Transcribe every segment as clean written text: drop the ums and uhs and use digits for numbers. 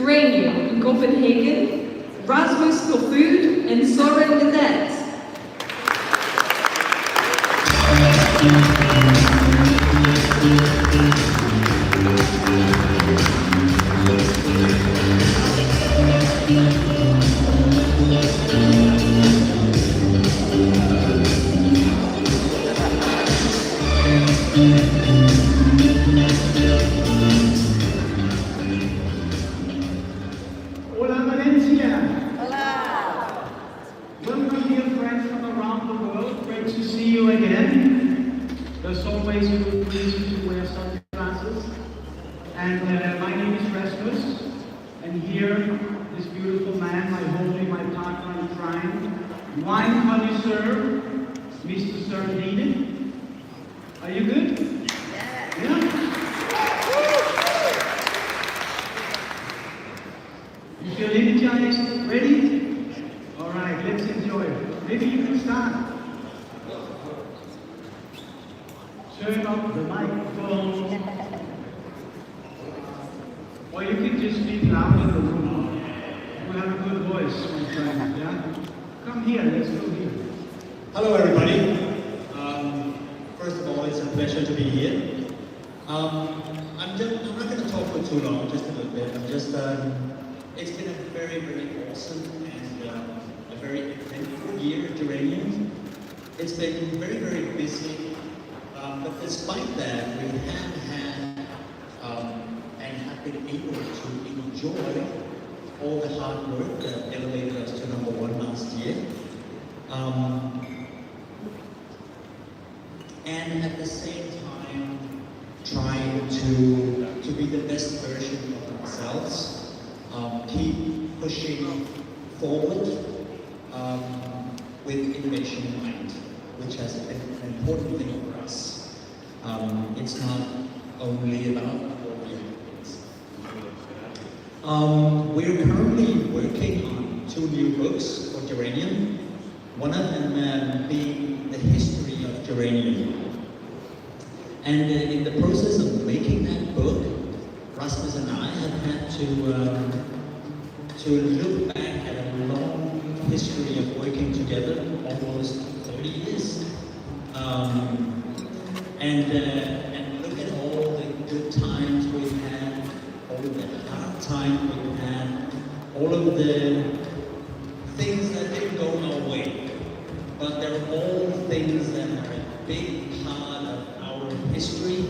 Uranium in Copenhagen, Rasmus for food, and Soren the dance. Hola Valencia! Hola! Welcome dear friends from around the world. Great to see you again. There's always a good reason to wear sunglasses. And my name is Rasmus. And here, this beautiful man, my partner in crime, wine connoisseur, Mr. Søren. Are you good? Yeah? You feel energized? Ready? Alright, let's enjoy it. Maybe you can start. Turn up the microphone. Or you can just speak loud in the room. You have a good voice, my friend. Yeah? Come here, let's go here. Hello everybody. First of all, it's a pleasure to be here. I'm not going to talk for too long, just a little bit. It's been a very, very awesome and a very eventful year at Uranium. It's been very, very busy, but despite that, we have had and have been able to enjoy all the hard work that elevated us to #1 last year. And at the same time, trying to be the best version of ourselves, keep pushing forward with innovation in mind, which has been an important thing for us. It's not only about what we have. We're currently working on 2 new books for Uranium, one of them being the history of Uranium. And in the process of making that book, Rasmus and I have had to look back at a long history of working together, almost 30 years, and look at all the good times we've had, all the hard times we've had, all of the things that didn't go our way, but they're all things that are a big part of our history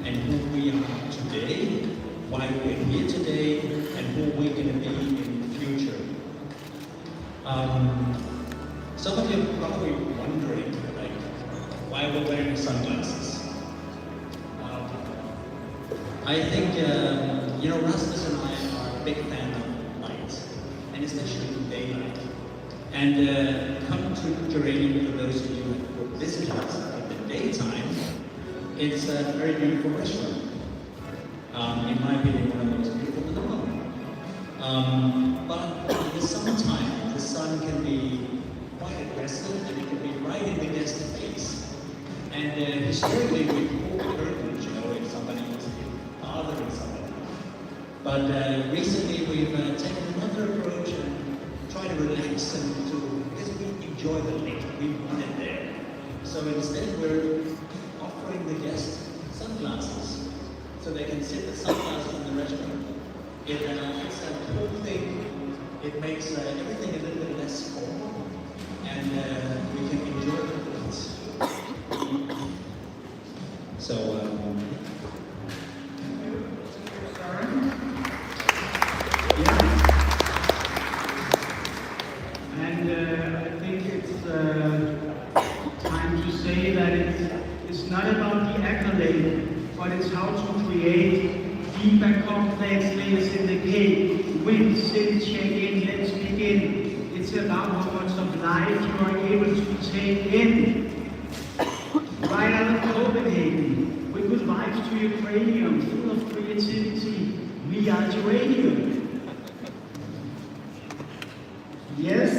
and who we are today, why we're here today, and who we're going to be in the future. Some of you are probably wondering, like, why we're wearing sunglasses. I think, Rasmus and I are a big fan of light, and especially daylight. And come to Uranium, for those of you who visit us in the daytime, it's a very beautiful restaurant. In my opinion, one of the most beautiful in the world. But in the summertime, the sun can be quite aggressive and it can be right in the guest's face. And historically, we pull the curtains, if somebody was bothering somebody. But recently, we've taken another approach and try to relax them because we enjoy the light. We want it there. So instead, we're offering the guests sunglasses so they can sit with sunglasses in the restaurant. It's a cool thing. It makes everything a little bit less formal, and we can enjoy the place. So, And I think it's time to say that it's not about the accolade, but it's how to create deep and complex layers in the cake. Win, sit, check in, let's begin. It's about how much of life you are able to take in. Right out of Copenhagen, with good vibes to Ukrainian, full of creativity. We are Uranium. Yes,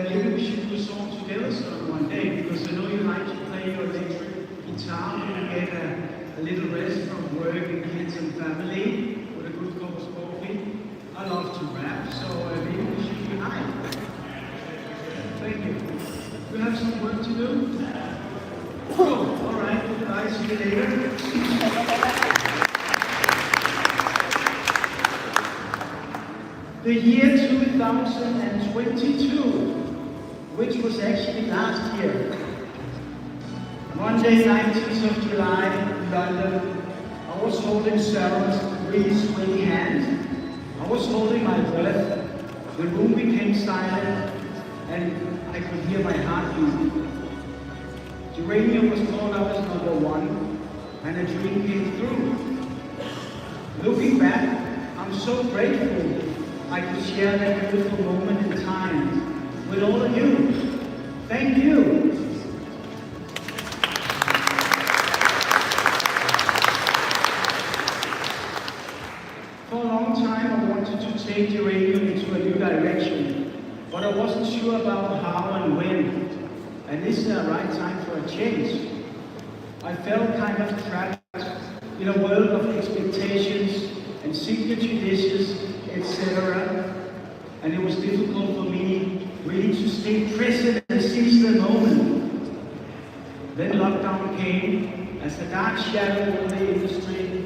maybe we should do a song together one day, because I know you like to play your electric guitar and get a little rest from work and kids and family with a good cup of coffee. I love The year 2022, which was actually last year. Monday, 19th of July, London. I was holding Sarah's really sweaty hand. I was holding my breath. The room became silent, and I could hear my heart beat. Geranium was called out as number one, and a dream came through. Looking back, I'm so grateful I could share that beautiful moment in time with all of you. Thank you. For a long time, I wanted to take Geranium into a new direction, but I wasn't sure about how and when. And this is the right time for a change. I felt kind of trapped in a world of expectations and signature dishes, etc. And it was difficult for me really to stay present and seize the moment. Then lockdown came as a dark shadow over the industry.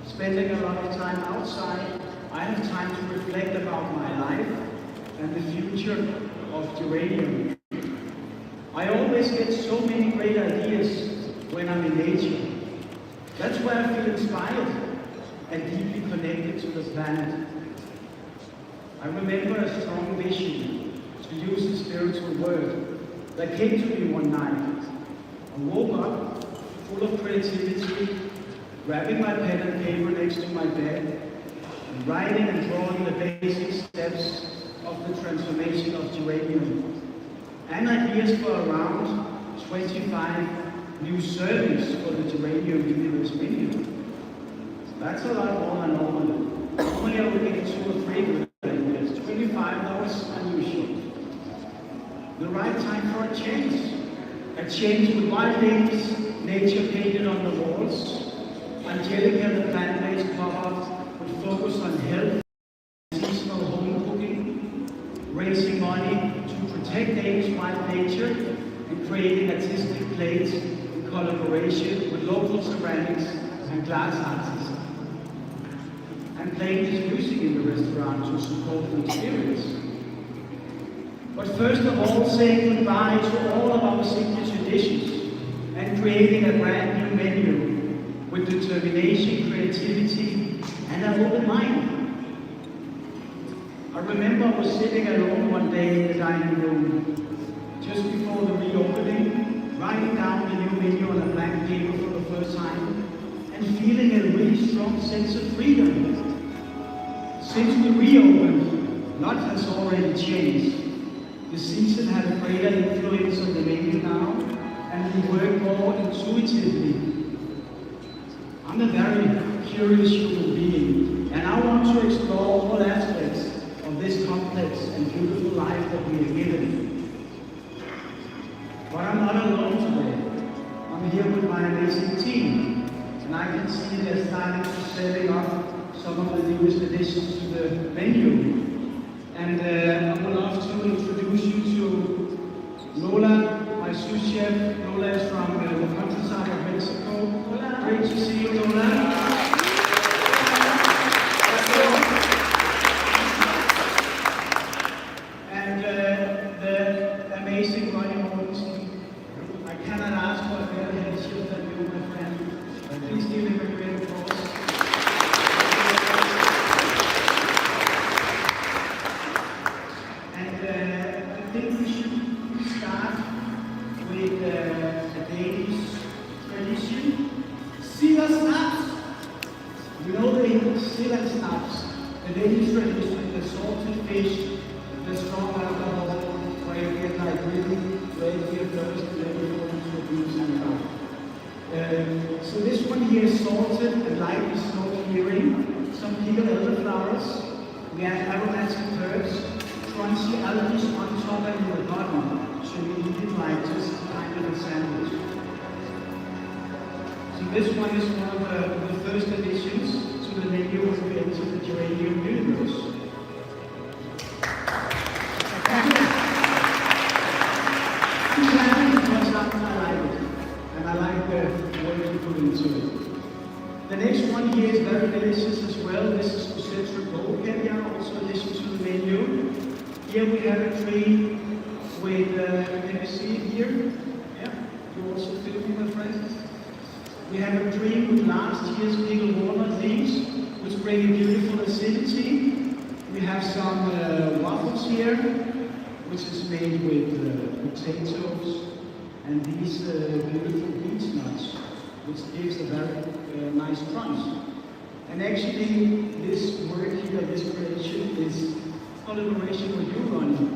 Spending a lot of time outside, I have time to reflect about my life and the future of Geranium. I always get so many great ideas when I'm in nature. That's where I feel inspired and deeply connected to the planet. I remember a strong vision, to use the spiritual word, that came to me one night. I woke up full of creativity, grabbing my pen and paper next to my bed, and writing and drawing the basic steps of the transformation of Geranium, and ideas for around 25 new servings for the Geranium universe menu. That's a lot more than normal. Normally I would get 2 or 3 good ideas. 25, that was unusual. The right time for a change. A change with wild ladies, nature painted on the walls, Angelica, the plant-based pop-up, would focus on health, seasonal home cooking, raising money to protect Danish wild nature, and creating artistic plates in collaboration with local ceramics and glass artists. And playing this music in the restaurant to support the experience. But first of all, saying goodbye to all of our signature dishes and creating a brand new menu with determination, creativity, and an open mind. I remember I was sitting alone one day in the dining room, just before the reopening, writing down the new menu on a blank paper for the first time, and feeling a really strong sense of freedom. Since we reopened, a lot has already changed. The season had a greater influence on the menu now, and we work more intuitively. I'm a very curious human being, and I want to explore all aspects of this complex and beautiful life that we are given. But I'm not alone today. I'm here with my amazing team, and I can see they're starting to setting up some of the newest additions to the menu. And I would love to introduce you to Lola, my sous chef. Lola is from the countryside of Mexico. Great to see you, Lola. And the amazing Ronnie Mortensen. I cannot ask for a better head chef than you, my friend. Please give him a great applause. And I think we should start with a Danish tradition. Sider snaps. You know the Sider snaps. The Danish tradition, the salted fish, the strong alcohol, where you get like really ready at first and then you go into abuse and out. So this one here is salted and lightly smoked herring, some pickled elderflowers, we add aromatic herbs, crunchy algae on top and in the bottom, so you eat it like just kind of a sandwich. So this one is one of the first additions to the menu when we enter the Geranium universe. And I like the way you put into it. The next one here is very delicious as well. This is Zeus gold caviar, also a dish filming my friends. We have a tree with last year's pickled walnut leaves, which bring a beautiful acidity. We have some waffles here, which is made with potatoes and these beautiful beech nuts, which gives a very nice crunch. And actually, this work here, this creation, is collaboration with you, Ronnie,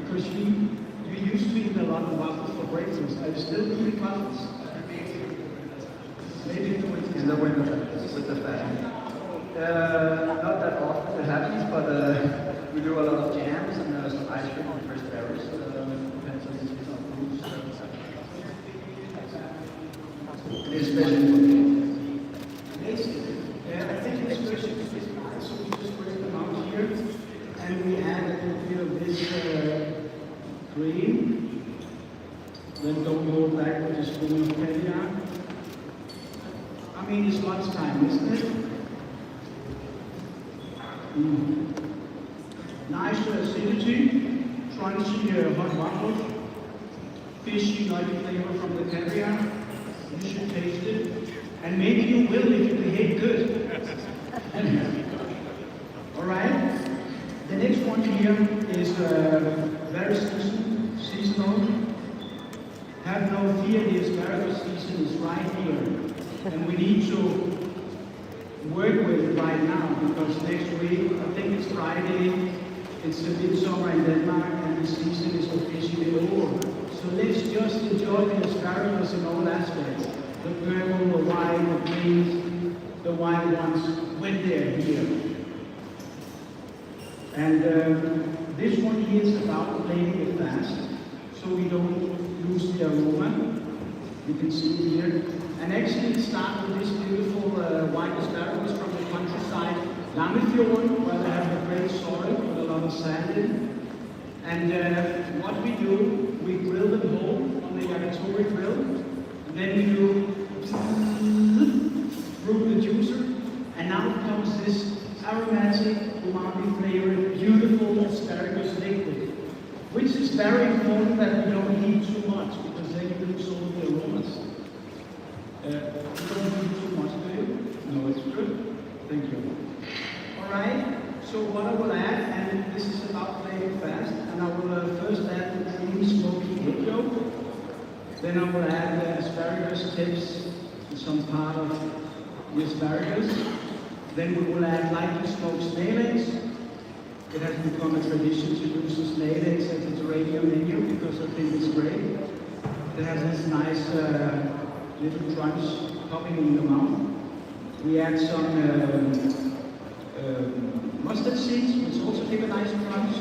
because you used to eat a lot of waffles for breakfast. Are you still eating waffles? Maybe in the winter. In the winter, with the family. Not that often it happens, but we do a lot of jams and some ice cream and fresh berries. Depends on the fruits. It's special for me. Amazing. I think it's special because so we just bring them out here and we add a little bit of this cream. Then don't go back with a spoon of caviar. I mean, it's lunchtime, isn't it? Nice acidity, crunchy hot waffle, fishy nutty flavor from the caviar. You should taste it, and maybe you will if you behave good. All right. The next one here is very seasonal. Have no fear, the asparagus season is right here, and we need to work with it right now because next week, I think it's Friday, it's a midsummer in Denmark, and the season is officially over. So let's just enjoy the asparagus in all aspects. The purple, the white, the green, the white ones when they're here. And this one here is about playing it fast, so we don't lose the aroma. You can see it here. And actually it starts with this beautiful white asparagus from the countryside, Lamefjord, where they have a great soil with a lot of sand in. And what we do, we grill them whole on the yakitori grill. And then we do through the juicer. And now comes this aromatic, umami flavored, beautiful asparagus liquid, which is very important that we don't eat too much because then you lose all the aromas. You don't need too much, do you? No, it's good. Thank you. All right. So what I will add, and this is about playing fast, and I will first add the creamy smoky egg yolk. Then I will add the asparagus tips and some part of the asparagus. Then we will add lightly smoked snail eggs. It has become a tradition to use the snail eggs at the radio menu because I think it's great. It has this nice little crunch popping in the mouth. We add some mustard seeds, which also give a nice crunch.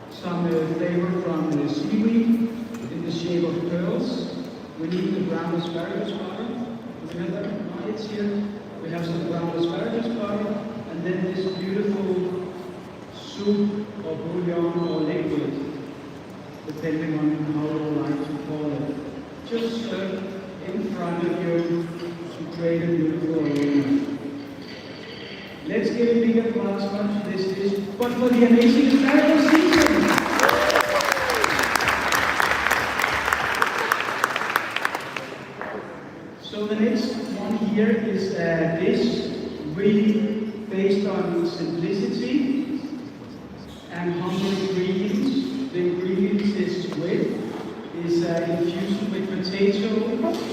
Some flavor from the seaweed in the shape of pearls. We need the brown asparagus butter. We have that. It's here. We have some brown asparagus butter, and then this beautiful soup or bouillon or liquid, depending on how you like to call it. Just serve in front of you to create a beautiful aroma. Let's give a big applause for this dish, but for the amazing asparagus season. So the next one here is a dish really based on simplicity and humble ingredients. The ingredients is squid, is infused with potato,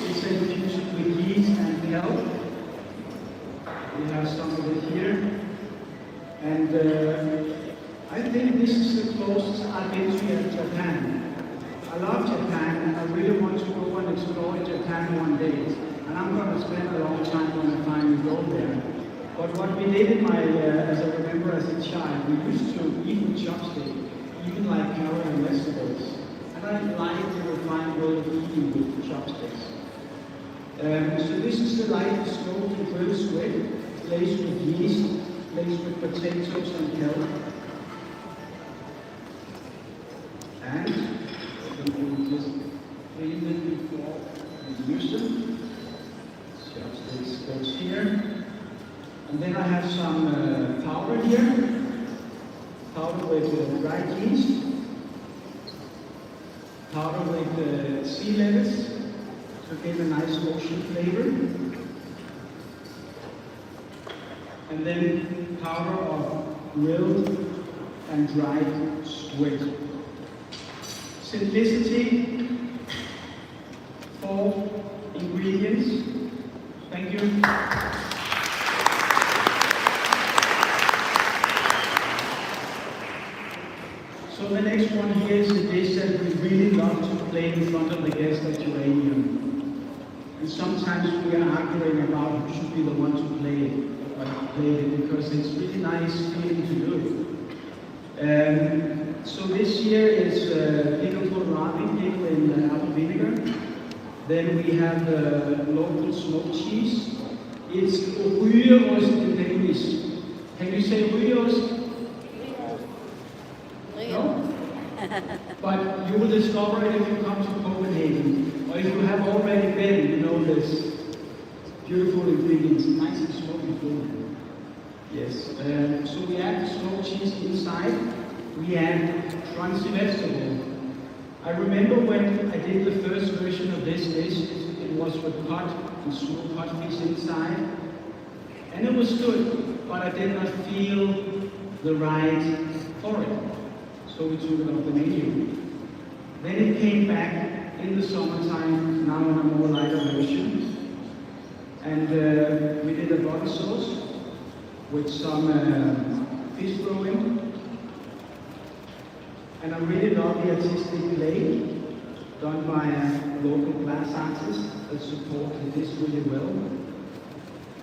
it's infused with yeast and kelp. We have some of it here. And I think this is the closest I've been to Japan. I love Japan and I really want to go and explore Japan one day. And I'm going to spend a long time when I finally go there. But what we did in my, as I remember as a child, we used to eat with chopstick, even like carrot and vegetables. And I like the refined way of eating with chopsticks. So this is the light smoked and grilled squid, laced with yeast, laced with potatoes and kelp. And we just clean it before we use them. Chopsticks goes here. And then I have some powder here. Powder with dried yeast. Powder with sea lettuce. to get a nice ocean flavor. And then powder of grilled and dried squid. Simplicity, 4 ingredients. Thank you. So the next one here is a dish that we really love to play in front of the guests at Uranium. And sometimes we are arguing about who should be the one to play it, because it's really nice feeling to do it. So this year is pickled kohlrabi, pickle in apple vinegar. Then we have local smoked cheese. It's rygeost in Danish. Can you say rygeost? No? But you will discover it if you come to Copenhagen. Or if you have already been, you know this beautiful ingredients, nice and smoky food. Yes. So we add the smoked cheese inside. We add crunchy vegetable. I remember when I did the first version of this dish, it was with cod and smoked codfish inside. And it was good, but I did not feel the right for it. So we took it off the menu. Then it came back in the summertime, now in a more lighter version. And we did a butter sauce with some fish roe in. And I really love the artistic plate done by a local glass artist that supported this really well.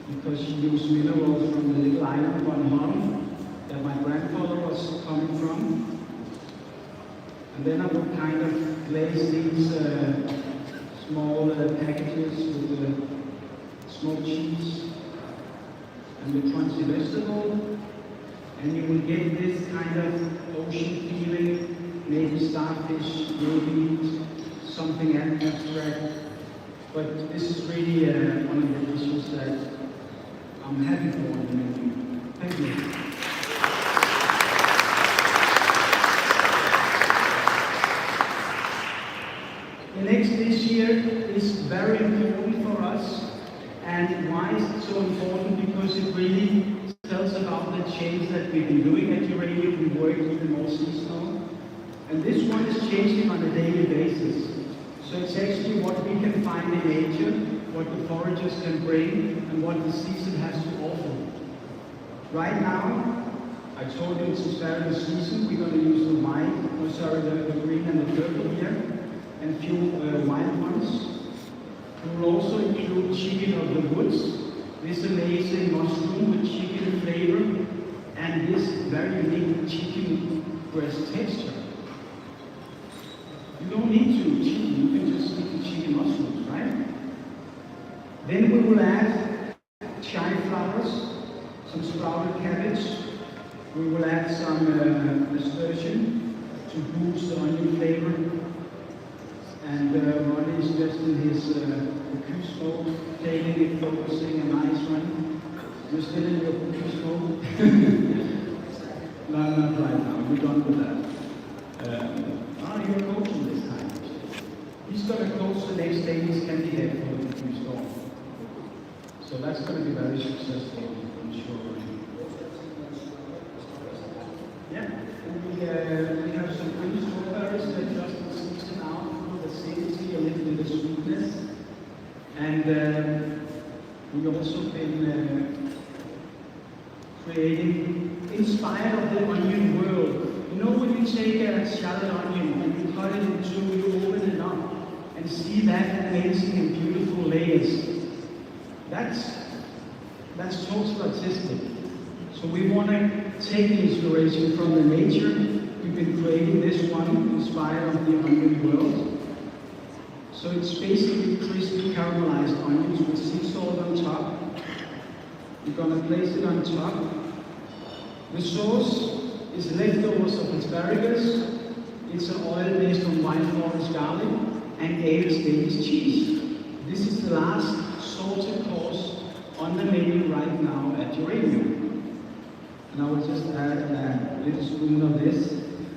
Because she used minerals from the little island Bornholm that my grandfather was coming from. And then I would kind of place these small packages with the smoked cheese and the crunchy vegetable, and you will get this kind of ocean feeling, maybe starfish, maybe something abstract. But this is really one of the dishes that I'm happy for on the menu. Thank you. The next dish here is very important for us. And why is it so important? Because it really tells about the change that we've been doing at Uranium. We work even more seasonal. And this one is changing on a daily basis. So it's actually what we can find in nature, what the foragers can bring, and what the season has to offer. Right now, I told you it's asparagus season. We're going to use the the green and the purple here, and a few wild ones. We will also include chicken of the woods, this amazing mushroom with chicken flavor, and this very unique chicken breast texture. You don't need to eat chicken, you can just eat the chicken mushrooms, right? Then we will add chive flowers, some sprouted cabbage. We will add some nasturtium to boost the onion flavor. And Ronnie is just in his cookie smoke, taking it, focusing, a nice one. You're still in your cookie smoke? No, not right now. We're done with that. You're coaching this time. He's going to coach the next Danish candidate for the cookie store. So that's going to be very successful, I'm sure. Yeah. And we have some green strawberries that just season out. Acidity, a little bit of sweetness, and we've also been creating, inspired of the onion world. You know, when you take a shallot onion and you cut it in two, you open it up and see that amazing and beautiful layers. That's totally artistic. So we want to take the inspiration from the nature. We've been creating this one inspired of the onion world. So it's basically crispy caramelized onions with sea salt on top. We're going to place it on top. The sauce is leftovers of asparagus. It's an oil based on white forest garlic and aged Danish cheese. This is the last salted course on the menu right now at Uranium. And I will just add a little spoon of this.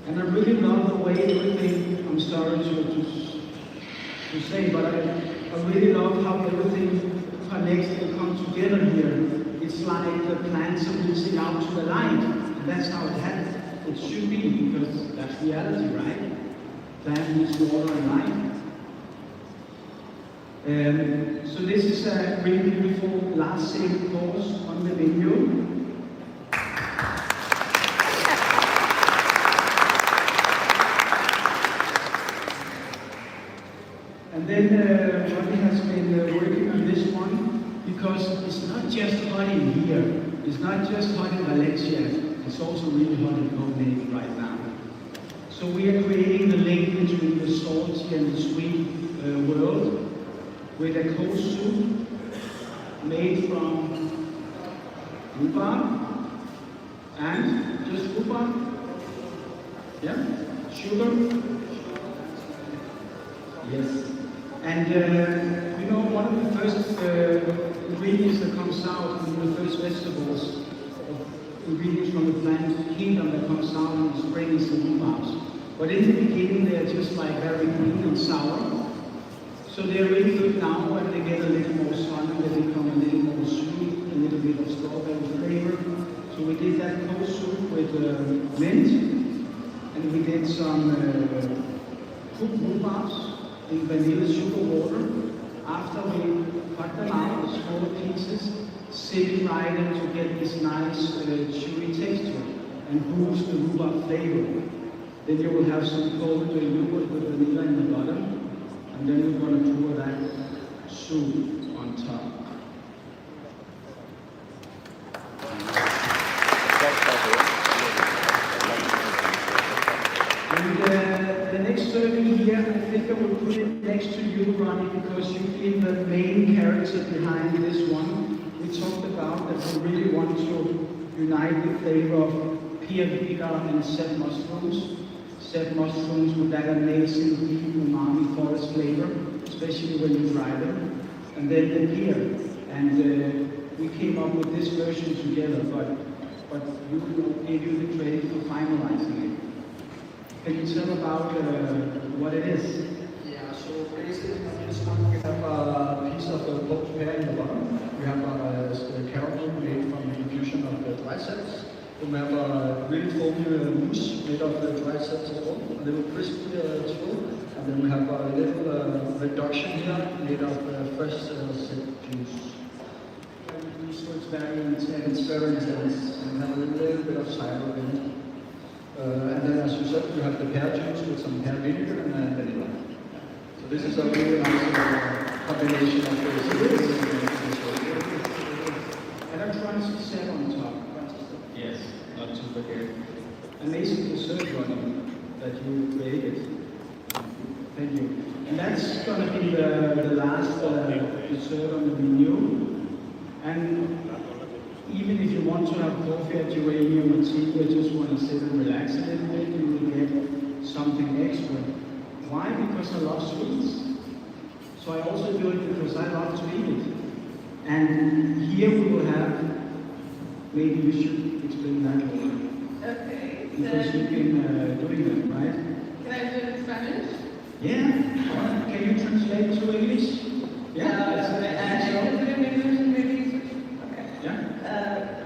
And I really love the way everything, I'm sorry to say, but I really love how everything connects and comes together here. It's like the plants are reaching out to the light. And that's how it should be, because that's reality, right? Plant needs water and light. So this is a really beautiful last saving course on the video. And then Ronnie has been working on this one because it's not just hot in here, it's not just hot in Valencia, it's also really hot in Copenhagen right now. So we are creating the link between the salty and the sweet world with a cold soup made from rhubarb and just rhubarb, yeah, sugar, yes. And you know, one of the first ingredients that comes out, one of the first vegetables, ingredients from the plant kingdom that comes out in the spring is the rhubarbs. But in the beginning, they are just like very green and sour. So they are really good now, and they get a little more sun, and they become a little more sweet, a little bit of strawberry flavor. So we did that cold soup with mint, and we did some cooked rhubarbs in vanilla sugar water. After we cut them out in small pieces, sitting right in to get this nice chewy texture and boost the rhubarb flavor. Then you will have some cold yogurt with vanilla in the bottom, and then we're going to pour that soup on top. And the next serving here, I think I will put it next to you, Ronnie, because you've been the main character behind this one. We talked about that we really want to unite the flavor of pia viga and set mushrooms. Set mushrooms with that amazing deep umami forest flavor, especially when you dry them. And then the pia. And we came up with this version together, but you gave you the credit for finalizing it. Can you tell about what it is? Yeah, so basically on this one we have a piece of poached pear in the bottom. We have a caramel made from the infusion of the triceps. We have a really foamy mousse made of the triceps as well, a little crispy as well. And then we have a little reduction here made of fresh zip juice. So it's very intense. It's very intense, and we have a little bit of cider in it. And then, as you said, we have the pear juice with some pear vinegar and vanilla. So this is a really nice combination of the And a crunchy set on top. Yes, not to forget. Amazing dessert, Ronnie, that you created. Thank you. And that's going to be the last dessert on the menu. And even if you want to have coffee at uranium or tea, you just want to sit and relax a little bit, you will get something extra. Why? Because I love sweets. So I also do it because I love to eat it. And here we will have, maybe you should explain that more. Okay. Because you've been doing that, right? Can I do it in Spanish? Yeah. Can you translate to English? Yeah.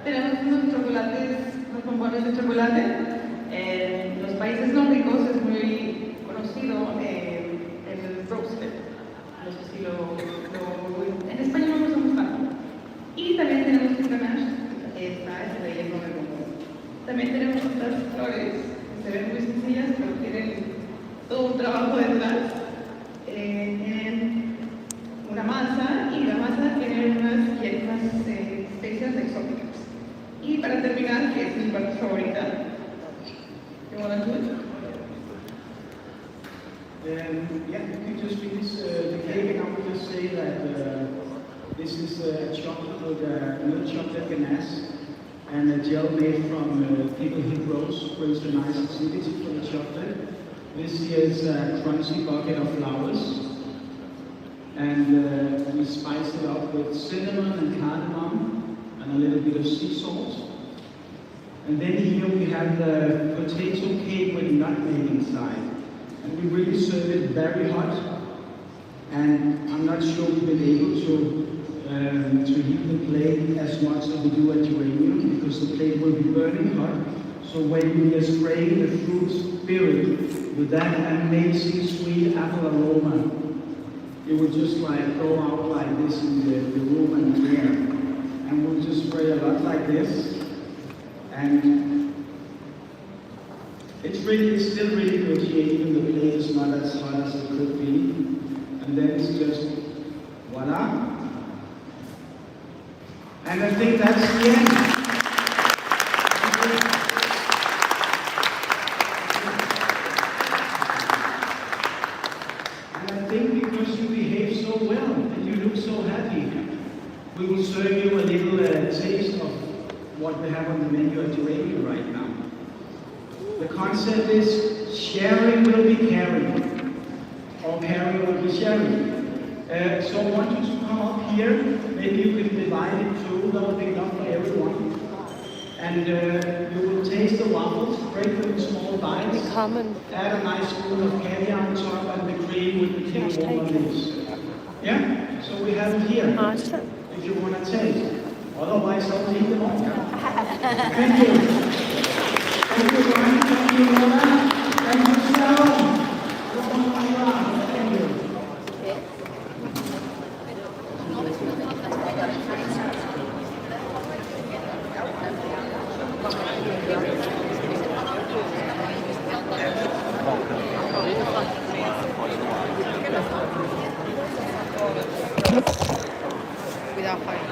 Tenemos unos chocolates, unos bombones de chocolate. En los países nórdicos es muy conocido el roasted. No sé si en español no lo usamos tanto. Y también tenemos un ganache, esta es de relleno de bombón. También tenemos estas flores, que se ven muy sencillas, pero tienen todo un trabajo detrás. En una masa, y la masa tiene unas especias exóticas. Y para terminar, que es mi parte favorita, you want to do it? Yeah, you can just finish the cake, and I will just say that this is chocolate with milk chocolate ganache and a gel made from pickled hip rose, brings a nice acidity for the chocolate. This here is a crunchy bucket of flowers, and we spice it up with cinnamon and cardamom and a little bit of sea salt. And then here we have the potato cake with nutmeg inside. And we really serve it very hot. and I'm not sure we've been able to heat the plate as much as we do at geranium, because the plate will be burning hot. So when we are spraying the fruit spirit with that amazing sweet apple aroma, it will just like go out like this in the room and the air. And we'll just spray a lot like this. And it's still really good here, even the plate is not as hot as it could be. And then it's just voila. And I think that's the end. We will serve you a little taste of what we have on the menu at geranium right now. The concept is sharing will be caring, or caring will be sharing. So I want you to come up here. Maybe you can divide it too. That will be enough for everyone. And you will taste the waffles, break them in small bites. Add a nice spoon of candy on top and the cream with the king warm leaves. Yeah? So we have it here. If you want to taste. Otherwise, don't eat them all. Thank you. Thank you, Brian. Thank you, Mona. Thank you, Sarah. Thank you. Without fighting.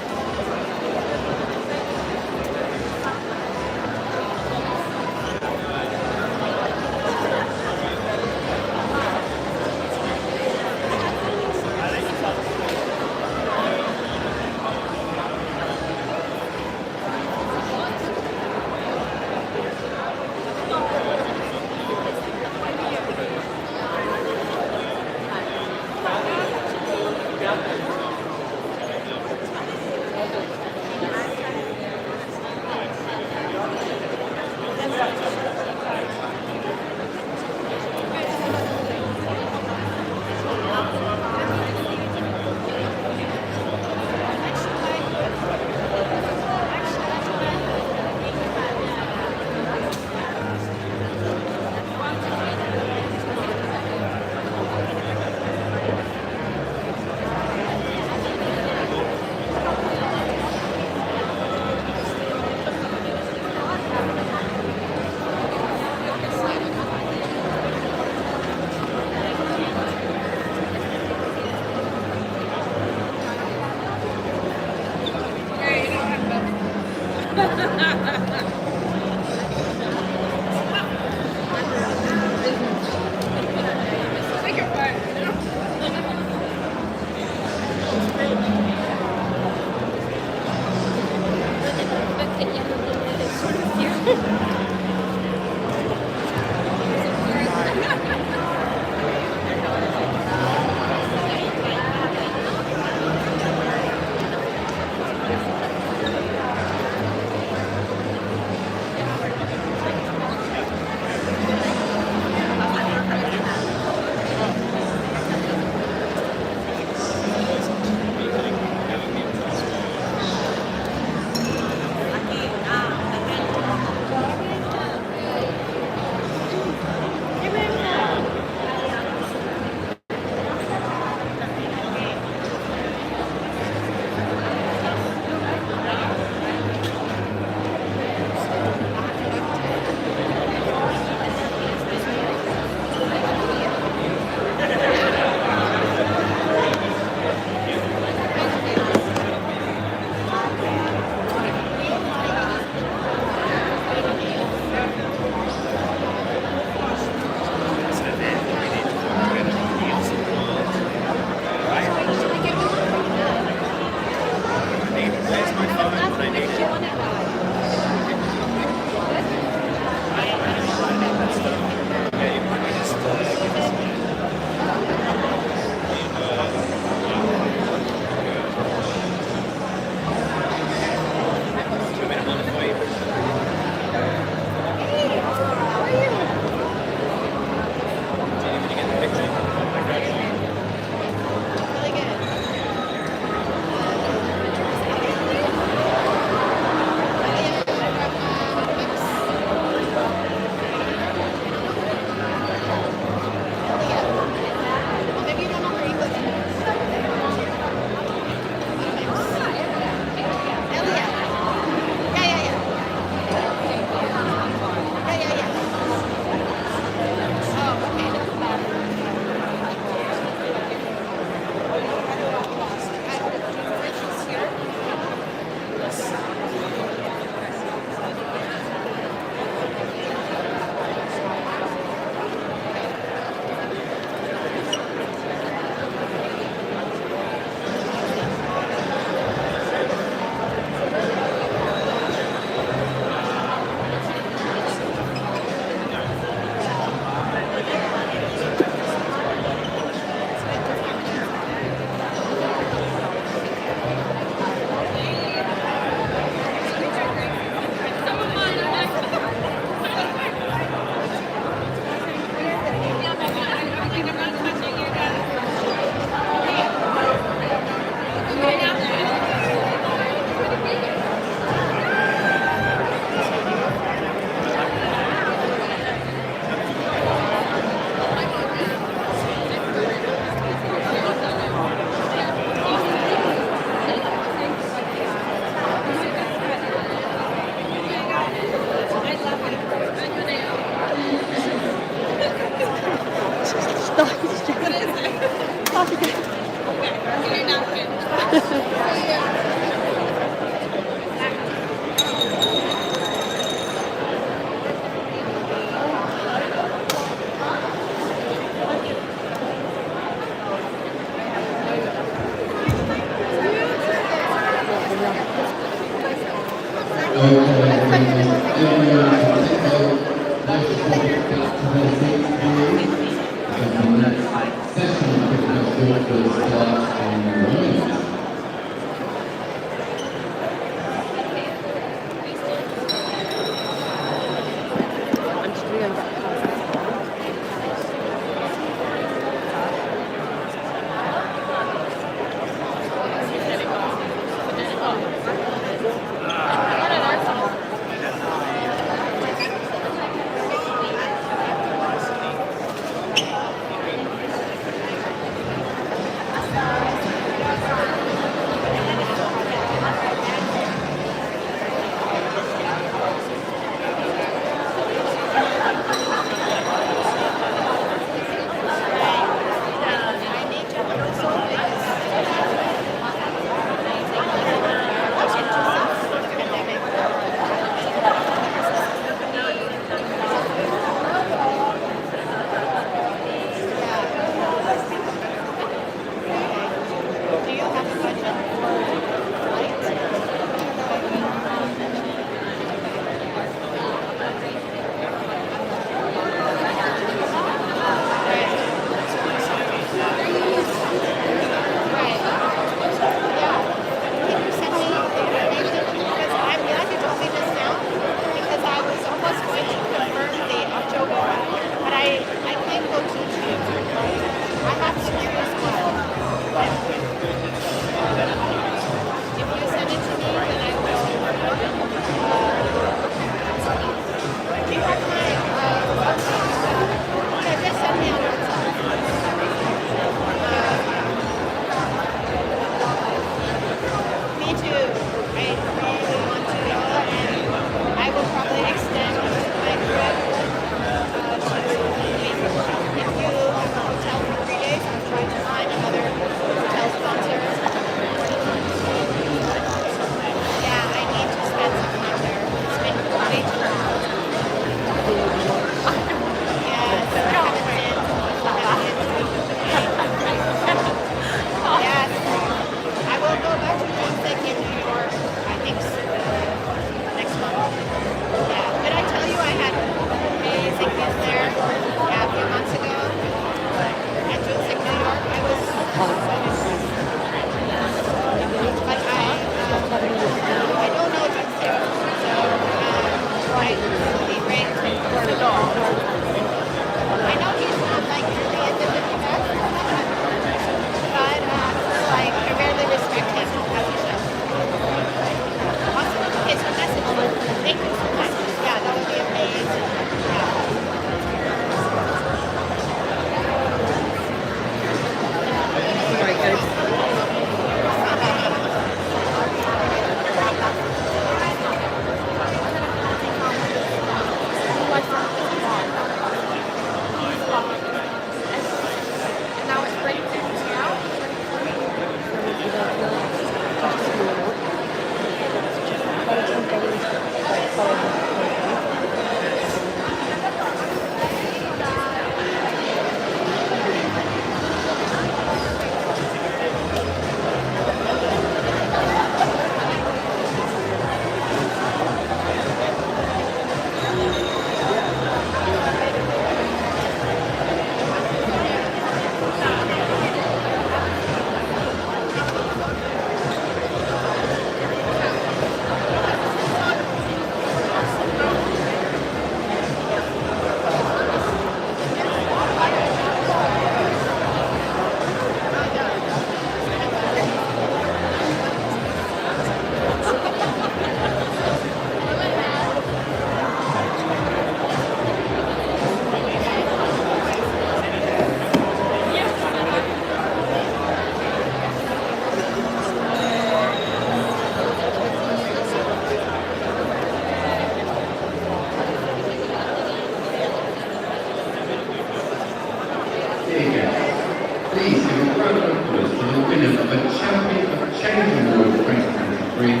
Changing World 2023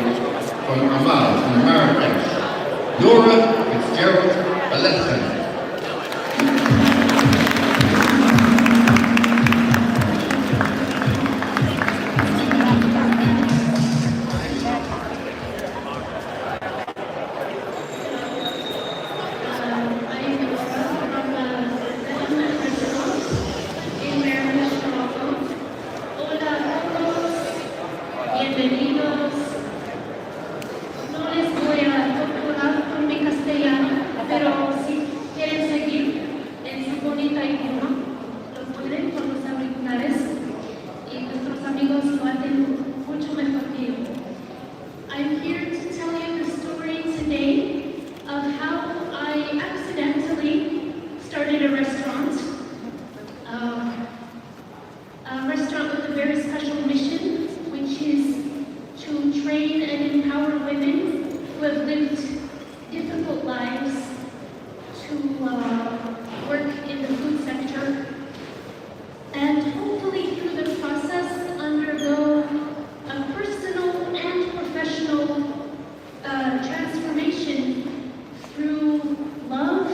from Amal in Marrakesh, Laura Fitzgerald Valencia. Bienvenidos. No les voy a torturar con mi castellano, pero si quieren seguir en su bonita idioma, lo pueden con los auriculares y nuestros amigos lo hacen mucho mejor que yo. I'm here to tell you the story today of how I accidentally started a restaurant with a very special mission, which is to train and empower women who have lived difficult lives to work in the food sector and hopefully through the process undergo a personal and professional transformation through love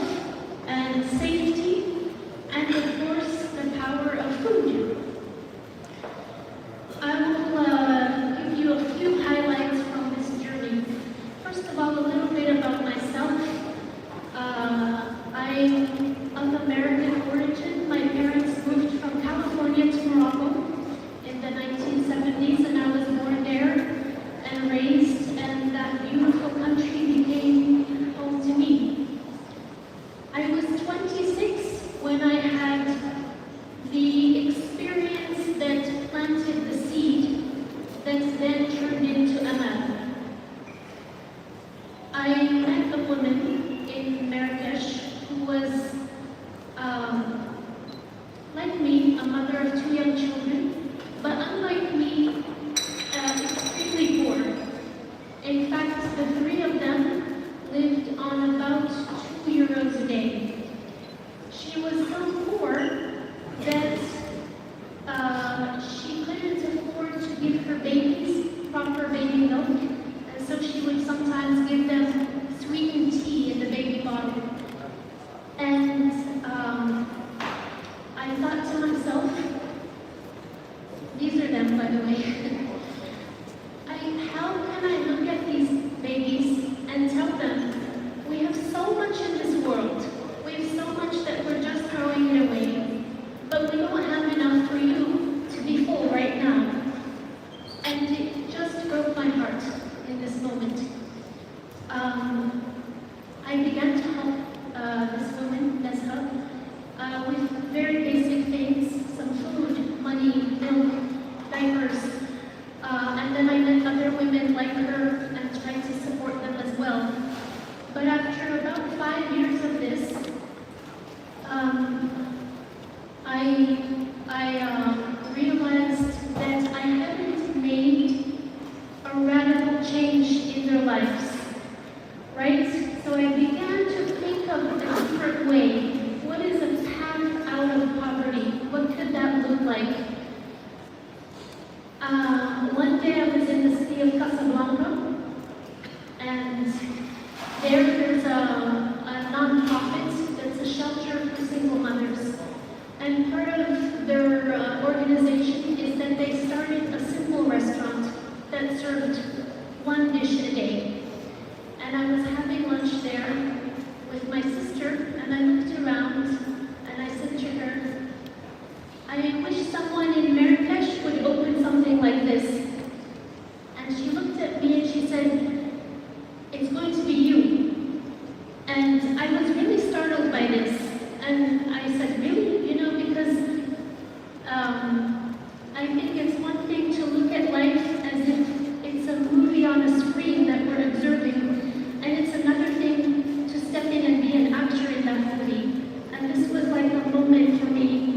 and safety and of course the power of food. I will give you a few highlights from this journey. First of all, a little bit about myself. I'm of American origin. My parents moved from California to Morocco in the 1970s, and I was born there and raised, and that beautiful country became home to me. I was 26 when I had the experience that planted the seed that then turned into Amal. I met a woman in Marrakesh who was, like me, a mother of 2 young children, but unlike me, extremely poor. In fact, the 3 of them lived on about €2 a day. She was so poor that she couldn't afford to give her babies proper baby milk, and so she would sometimes give them sweetened tea in the baby bottle. And I thought to myself, these are them, by the way, how can I look at these babies and tell them, we have so much in this world, we have so much that we're just throwing it away, but we don't have enough for you to be full right now. And it just broke my heart in this moment. I began to help this woman, Nesha, with very basic things, some food, money, milk, diapers, and then I met other women like her and tried to support them as well. But after about 5 years of this, I realized that I hadn't made a radical change in their lives, right? So I began to think of a different way. What is a path out of poverty? What could that look like? One day I was in the city of Casablanca, and there's a non-profit that's a shelter for single mothers. And part of their organization is that they started a simple restaurant that served 1 dish a day. And I was having lunch there with my sister, and I looked around and I said to her, I wish someone in Marrakesh would open something like this. And she looked at me and she said, it's going to be you. And I was really startled by this. And I said, really? You know, because I think it's one thing to look at life as if it's a movie on a screen that we're observing, and it's another thing to step in and be an actor in that movie. And this was like a moment for me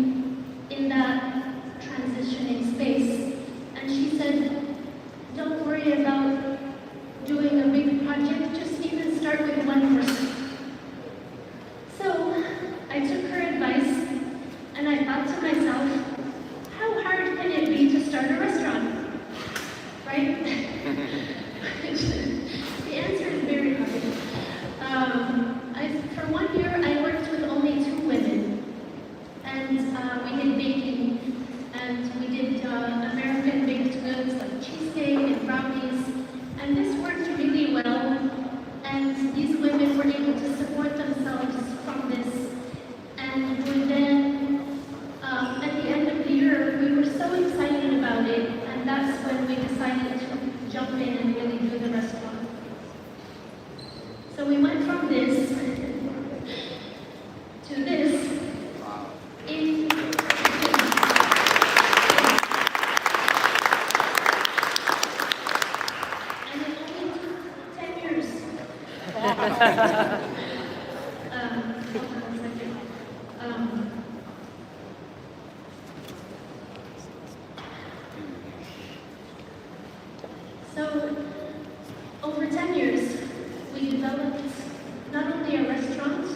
in that decided to jump in and really do the restaurant. So we went from this to this in and it only took 10 years. Hold on a second. So, over 10 years, we developed not only a restaurant,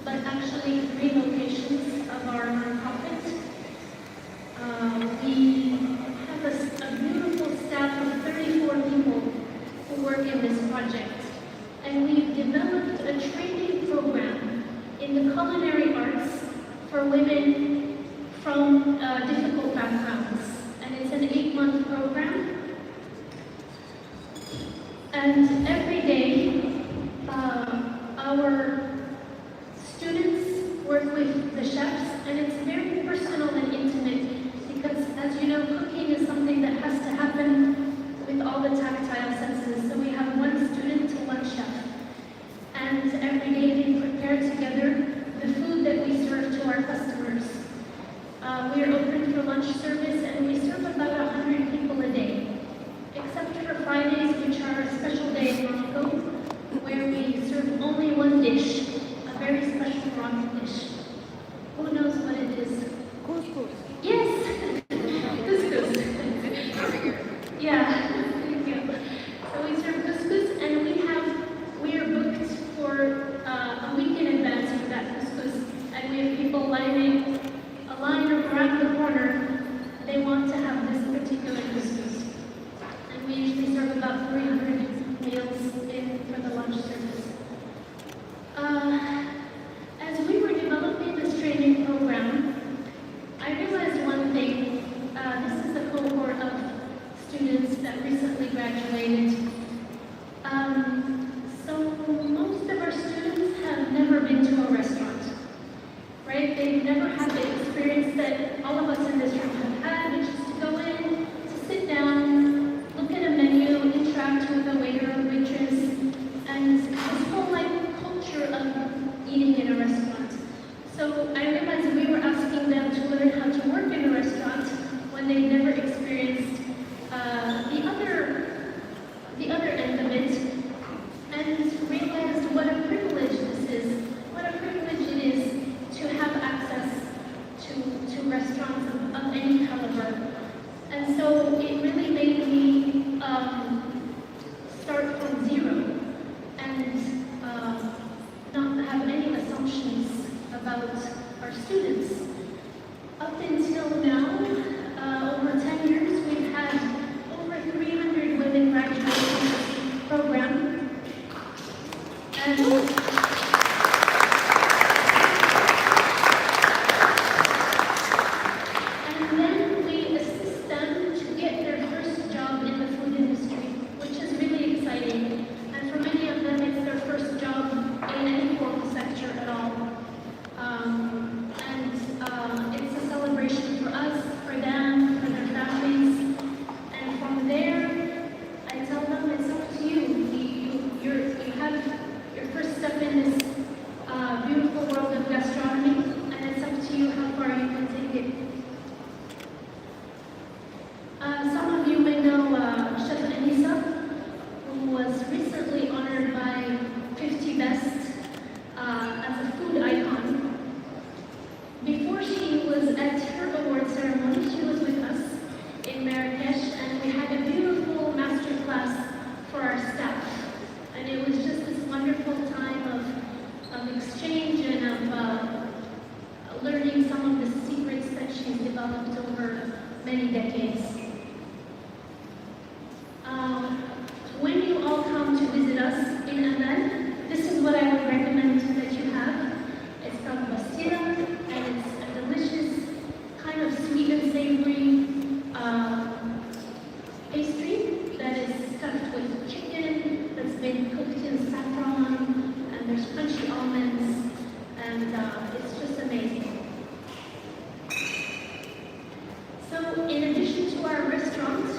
but actually 3 locations of our nonprofit. We have a beautiful staff of 34 people who work in this project. And we've developed a training program in the culinary arts for women from difficult backgrounds. And it's an 8-month program. And every day, our students work with the chefs, and it's very personal and intimate because, as you know, cooking is something that has to happen with all the tactile senses. So we have 1 student to 1 chef. And every day they prepare together the food that we serve to our customers. We are open for lunch service, and we serve about 100 people a day, except for Fridays, which are a special day in Morocco, where we serve only 1 dish, a very special Moroccan dish. Who knows what it is? Couscous. Yes! Couscous. Yeah. Thank you. So we serve couscous, and we are booked for a week in advance for that couscous, and we have people lining a line around the corner. They want to have this particular couscous. And we usually serve about 300 meals in for the lunch service. As we were developing this training program, I realized one thing. This is a cohort of students that recently graduated. So most of our students have never been to a restaurant, right? They've never had the experience that all of us in this room have had, which is to go in, to sit down, look at a menu, interact with a waiter or waitress, and this whole culture of eating in a restaurant. So I realized we were asking them to learn how to work in a restaurant when they never experienced the other end of it, and realized what a privilege this is, what a privilege it is to have access to restaurants of any caliber. And so it really made me start from zero and not have any assumptions about our students. Up until now, over 10 years, we've had over 300 women graduate from this program. And then we assist them to get their first job in the food industry, which is really exciting. And for many of them, it's their first job in any formal sector at all. It's a celebration for us, for them, for their families. And from there, I tell them it's up to you. You have your first step in this beautiful world of gastronomy, and it's up to you how far you can take it. Some of you may know Chef Anissa, who was recently honored by 50 Best as a food icon. Before she was at her award ceremony, she was with us in Marrakesh, and we had a beautiful master class for our staff. And it was just this wonderful time of exchange and of learning some of the secrets that she's developed over many decades. When you all come to visit us in Amman, this is what I would recommend that you have. It's called bastira, and it's a delicious kind of sweet and savory pastry that is stuffed with chicken that's been cooked in saffron, and there's crunchy almonds, and it's just amazing. So in addition to our restaurant,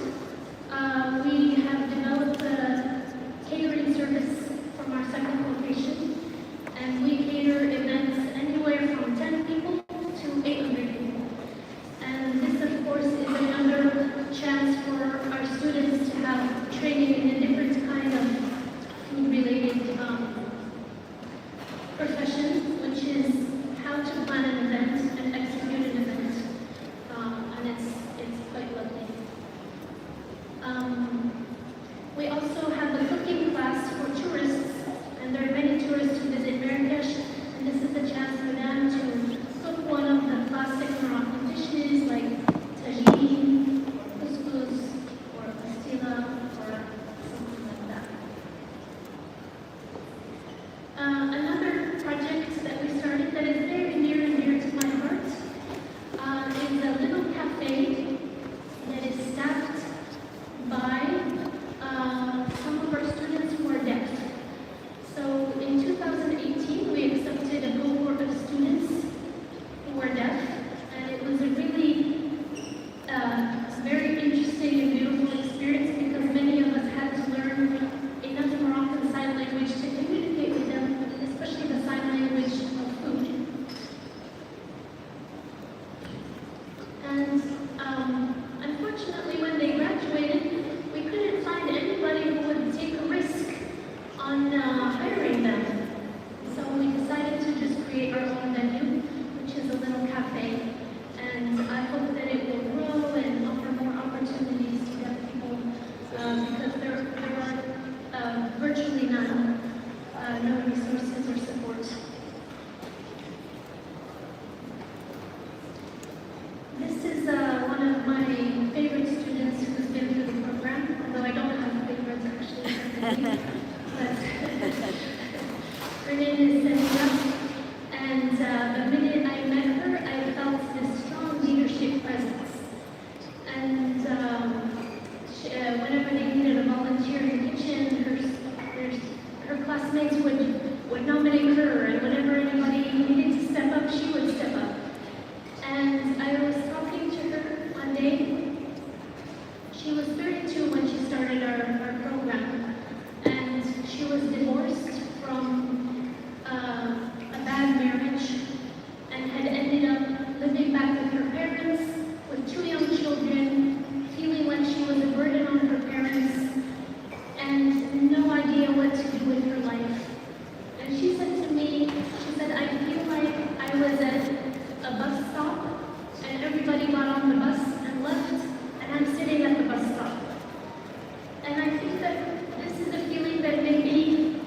We also have a cooking class for tourists, and there are many tourists who visit Marrakesh, and this is a chance for them to cook one of the classic Moroccan dishes like tagine, or couscous, or pastilla, or something like that. Another project that we started that is very near and dear to my heart is a little cafe that is staffed by some of our students who are deaf. So in 2018, we accepted a cohort of students who were deaf, and it was a really very interesting and beautiful experience because many of us had to learn enough Moroccan Sign Language to communicate with them, especially the sign language of food. And unfortunately, when they graduated, we couldn't find anybody who would take a risk on hiring them. So we decided to just create our own menu, which is a little cafe. And I hope that it will grow and offer more opportunities to deaf people because there are virtually none, no resources or support. This is one of my favorite students who's been through the program, although I don't have favorites actually. But her name is Sandra, and the minute I met her, I felt this strong leadership presence. And whenever they needed a volunteer in the kitchen, her classmates would nominate her, and whenever anybody needed to step up, she would step up. And I was talking to her one day. She was 32 when she started our program, and she was divorced from a bad marriage and had ended up living back with her parents with 2 young children, feeling like she was a burden on her parents and no idea what to do with her life. And she said to me, she said, I feel like I was at a bus stop and everybody got on the bus and left, and I'm sitting at the bus stop. And I think that this is a feeling that maybe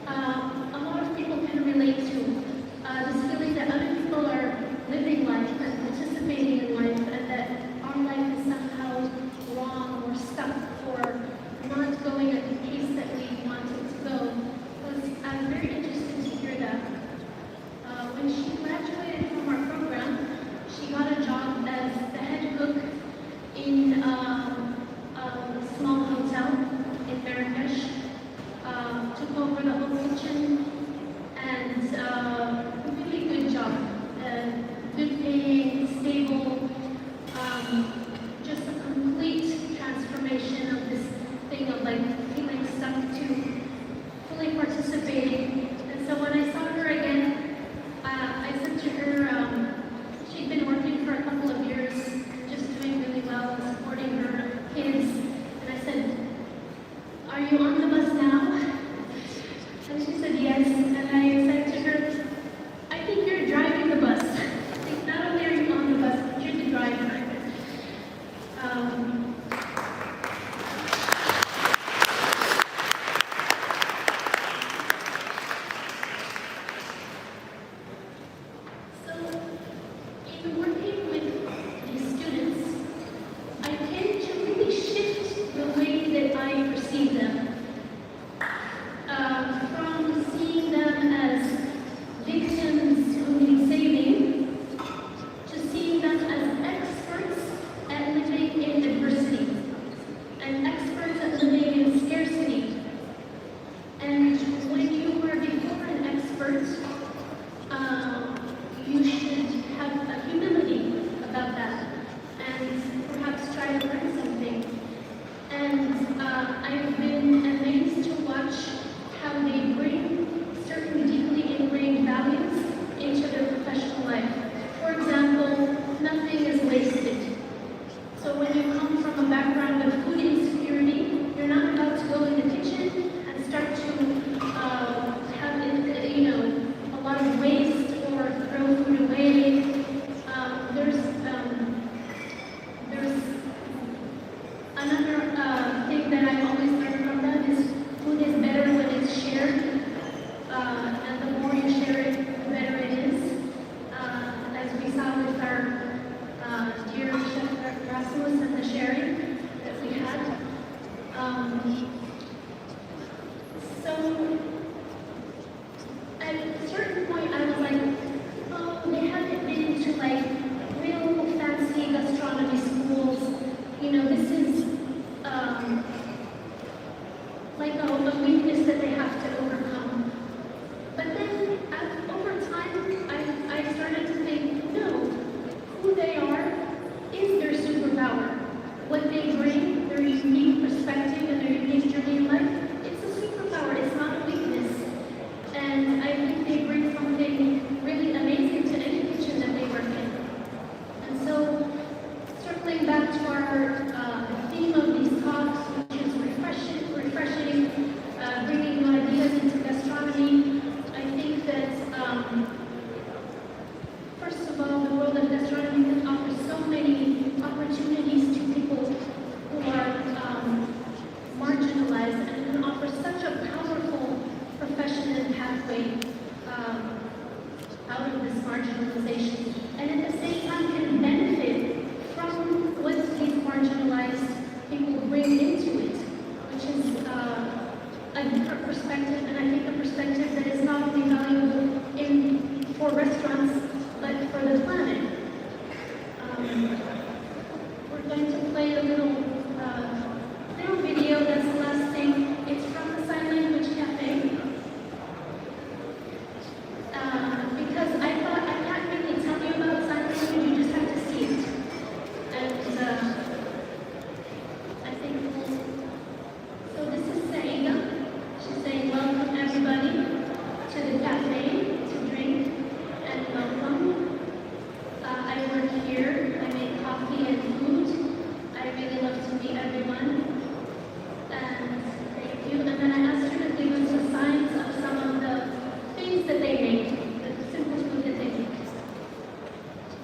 a lot of people can relate to. This feeling that other people are living life and participating in life, and that our life is somehow wrong or stuck or not going at the pace that we want it to go. I was very interested to hear that. When she graduated from our program, she got a job as the head cook in a small hotel in Marrakesh. Took over the whole kitchen, and a really good job. Good paying, stable, just a complete transformation of this thing of like feeling stuck to fully participating. And so when I saw her again, I said to her, she'd been working for a couple of years, just doing really well and supporting her kids. And I said, are you on the bus now? And she said yes. And I said to her, I think you're driving the bus. I think not only are you on the bus, but you're the driver. So at a certain point, I was like, oh, they haven't been to like real fancy gastronomy schools. You know, this is like a weakness that they have to overcome. But then over time, I started to think, no, who they are is their superpower. What they bring, their unique perspective and their unique journey in life, it's a superpower, it's not a weakness. And I think they bring something really amazing to any kitchen that they work in. And so, circling back to our theme of these talks, which is refreshing, bringing new ideas into gastronomy, I think that, first of all, the world of gastronomy can offer so many opportunities to people who are marginalized, and can offer such a powerful profession and pathway out of this marginalization, and at the same time can benefit from what these marginalized people bring into it, which is a different perspective, and I think a perspective that is not only valuable for restaurants, but for the planet. We're going to play a little video. That's the last thing. It's from the Sign Language Cafe. Because I thought I can't really tell you about sign language, you just have to see it. And I think so. This is Saida. She's saying, welcome everybody to the cafe to drink and welcome. I work here. I make coffee and food. I really love to meet everyone. And thank you. And then I asked her to give us the signs of some of the things that they make, the simple food that they make.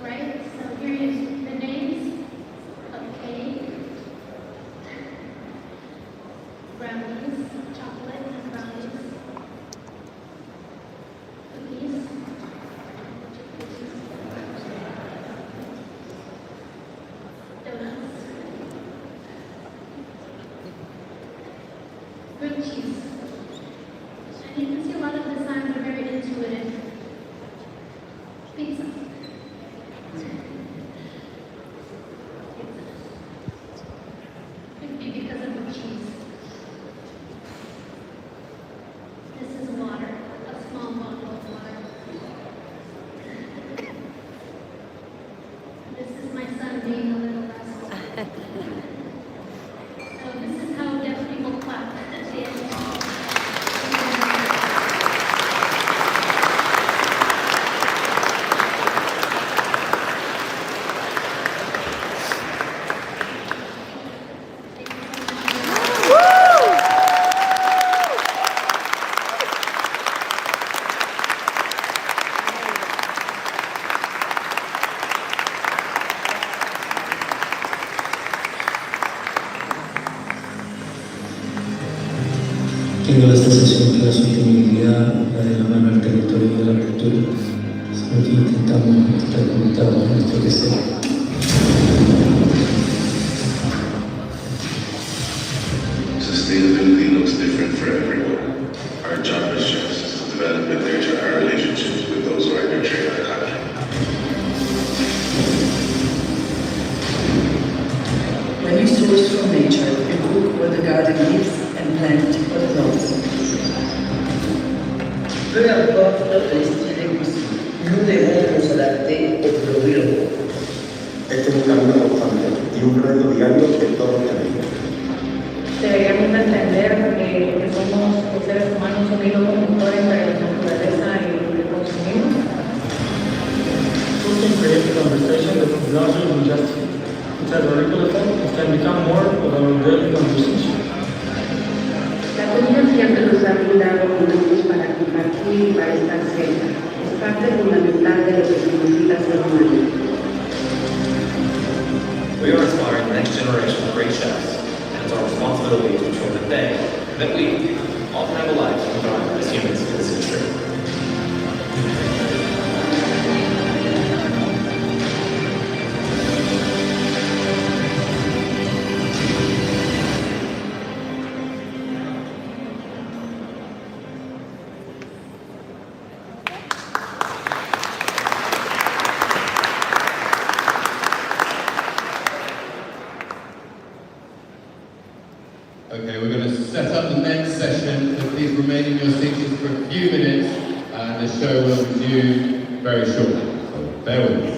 Right? So here is the names of cake, brownies, chocolate and brownies, cookies, donuts, grilled cheese. And you can see a lot of the signs are very intuitive. Pizza. Could be because of the cheese. This is water, a small bottle of water. This is my son being a little rascal. So this is how deaf people clap at the end. Tengo esta sesión para sostenibilidad, la de la mano al territorio de la cultura, sino que intentamos estar conectados a nuestro deseo. Sustainability looks different for everyone. Our job as chefs is to develop and nurture our relationships with those who are nurturing our country. When you source from nature, you cook where the garden lives and plant what grows. Peu importe le style linguistique, nous devons nous adapter au progrès. Este es un camino constante y un reto diario que todos tenemos. Deberíamos entender que somos los seres humanos un hilo conductor entre la naturaleza y lo que consumimos. Cooking creates a conversation that is larger than just food. It has a ripple effect and can become more of our daily conversation. La comida siempre nos ha brindado momentos para compartir y para estar cerca. Es parte fundamental de lo que significa ser humano. We are inspiring the next generation of great chefs, and it's our responsibility to ensure that we all can have a life and thrive as humans in this industry. Okay, we're going to set up the next session, so please remain in your seats for a few minutes, and the show will resume very shortly. So bear with me.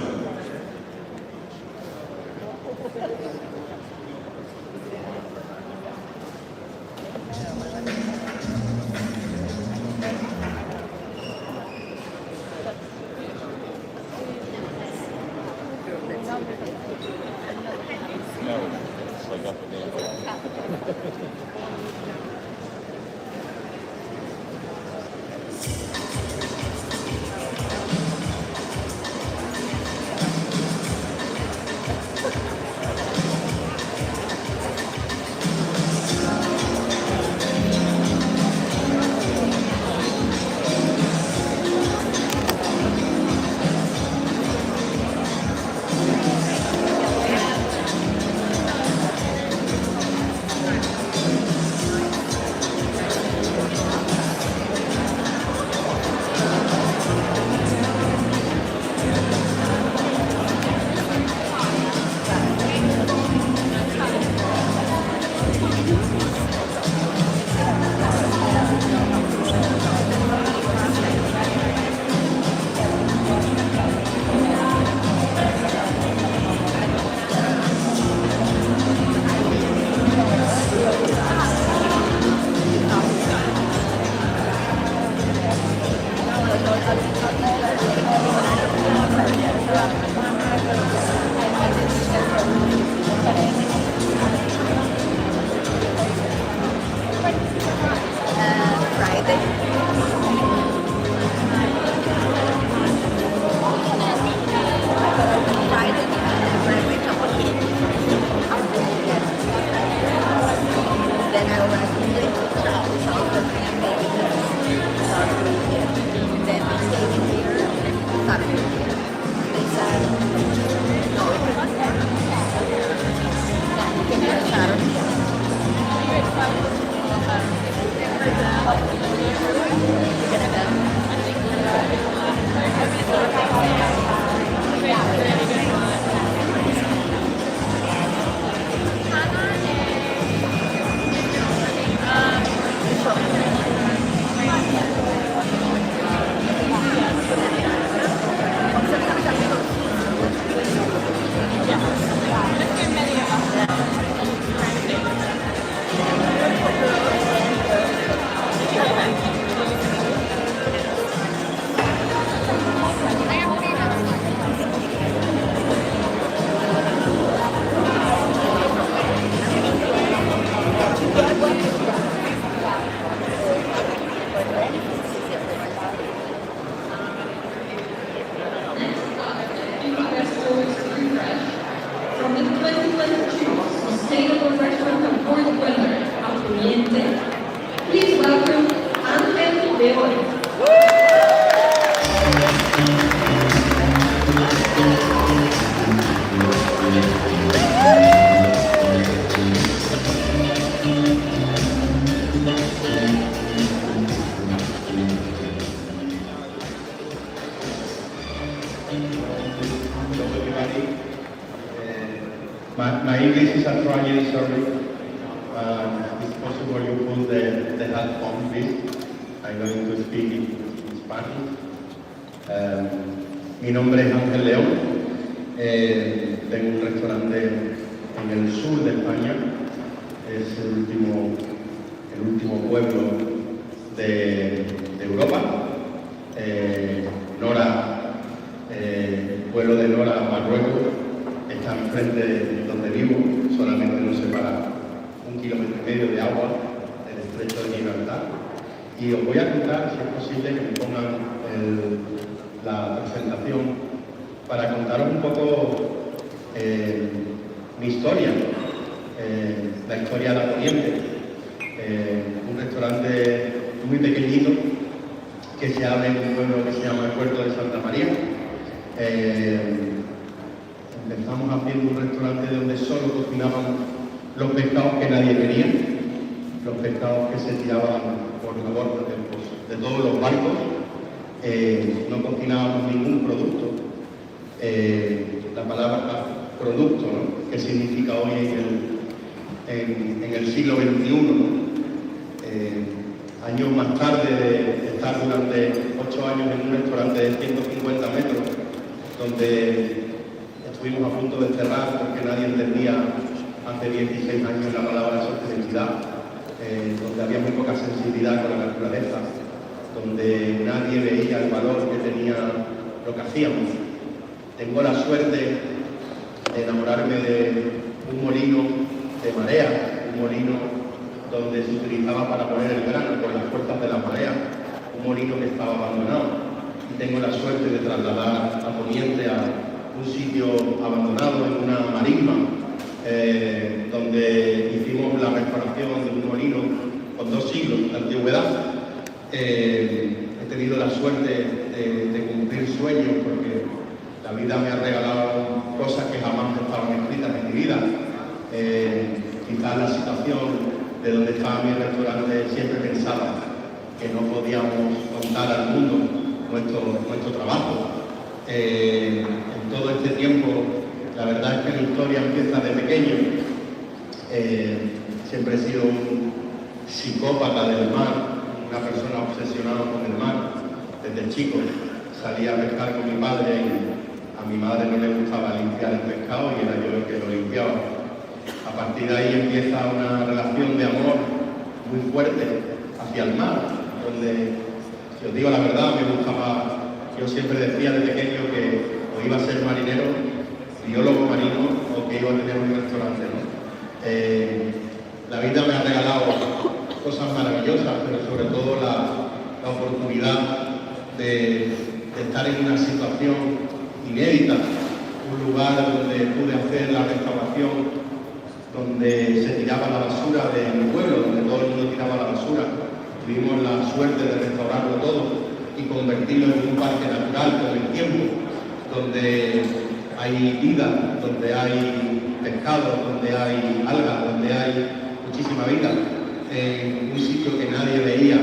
Please welcome Ángel de Oro. My English is a tragedy, sorry. It's possible you put the headphone, please. I'm going to speak in Spanish. Mi nombre es Ángel León. Tengo un restaurante en el sur de España. Es el último pueblo de Europa. Nora, pueblo de Nora, Marruecos. Está enfrente de donde vivo, solamente nos separa 1,5 kilómetros de agua del estrecho de Gibraltar. Y os voy a contar, si es posible, que me pongan la presentación para contaros un poco mi historia, la historia de La Poniente, un restaurante muy pequeñito que se abre en un pueblo que se llama el Puerto de Santa María. Empezamos haciendo un restaurante donde solo cocinaban los pescados que nadie quería, los pescados que se tiraban por la borda de todos los barcos. No cocinábamos ningún producto. La palabra producto, ¿no? ¿Qué significa hoy en el siglo XXI, ¿no? Años más tarde de estar durante 8 años en un restaurante de 150 metros, donde estuvimos a punto de cerrar porque nadie entendía hace 16 años la palabra sostenibilidad, donde había muy poca sensibilidad con la naturaleza, donde nadie veía el valor que tenía lo que hacíamos. Tengo la suerte de enamorarme de un molino de marea, un molino donde se utilizaba para poner el grano con las fuerzas de la marea, un molino que estaba abandonado. Y tengo la suerte de trasladar a Poniente a un sitio abandonado en una marisma, donde hicimos la restauración de un molino con 2 siglos de antigüedad. He tenido la suerte de cumplir sueños porque la vida me ha regalado cosas que jamás estaban escritas en mi vida. Quizás la situación de donde estaba mi restaurante siempre pensaba que no podíamos contar al mundo nuestro trabajo. En todo este tiempo, la verdad es que mi historia empieza de pequeño. Siempre he sido un psicópata del mar, una persona obsesionada con el mar. Desde chico salía a pescar con mi padre y a mi madre no le gustaba limpiar el pescado y era yo el que lo limpiaba. A partir de ahí empieza una relación de amor muy fuerte hacia el mar, donde, si os digo la verdad, me gustaba, yo siempre decía de pequeño que o iba a ser marinero, biólogo marino, o que iba a tener un restaurante, ¿no? La vida me ha regalado cosas maravillosas, pero sobre todo la oportunidad de estar en una situación inédita, un lugar donde pude hacer la restauración, donde se tiraba la basura de mi pueblo, donde todo el mundo tiraba la basura. Tuvimos la suerte de restaurarlo todo y convertirlo en un parque natural con el tiempo, donde hay vida, donde hay pescado, donde hay algas, donde hay muchísima vida. Un sitio que nadie veía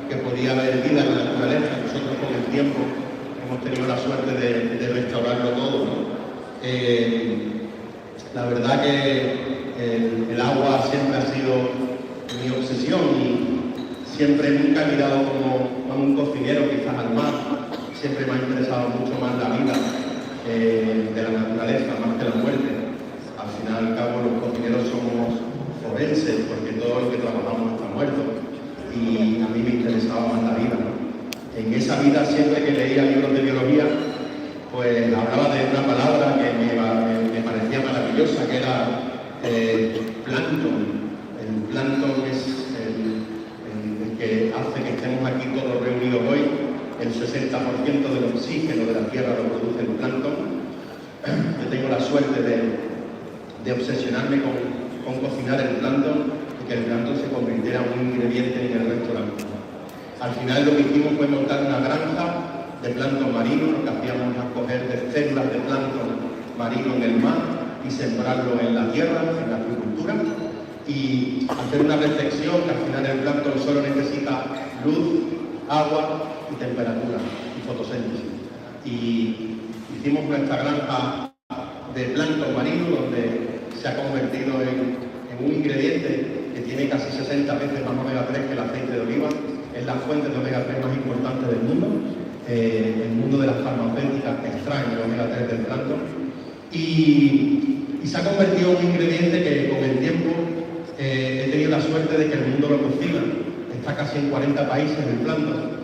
que podía haber vida en la naturaleza. Nosotros con el tiempo hemos tenido la suerte de restaurarlo todo, ¿no? La verdad que el agua siempre ha sido mi obsesión y siempre nunca he mirado como un cocinero quizás al mar. Siempre me ha interesado mucho más la vida de la naturaleza, más que la muerte. Al final y al cabo los cocineros somos forenses porque todo lo que trabajamos está muerto y a mí me interesaba más la vida, ¿no? En esa vida siempre que leía libros de biología pues hablaba de una palabra que me parecía maravillosa, que era plancton. El plancton es el que hace que estemos aquí todos reunidos hoy. El 60% del oxígeno de la Tierra lo produce el plancton. Yo tengo la suerte de obsesionarme con cocinar el plancton y que el plancton se convirtiera en un ingrediente en el restaurante. Al final lo que hicimos fue montar una granja de plancton marino. Lo que hacíamos era coger de células de plancton marino en el mar y sembrarlo en la tierra, en la agricultura, y hacer una reflexión que al final el plancton solo necesita luz, agua y temperatura y fotosíntesis. Y hicimos nuestra granja de plancton marino donde se ha convertido en un ingrediente que tiene casi 60 veces más omega 3 que el aceite de oliva. Es la fuente de omega 3 más importante del mundo. El mundo de las farmacéuticas extraen el omega 3 del plancton. Y se ha convertido en un ingrediente que con el tiempo he tenido la suerte de que el mundo lo cocina. Está casi en 40 países el plancton.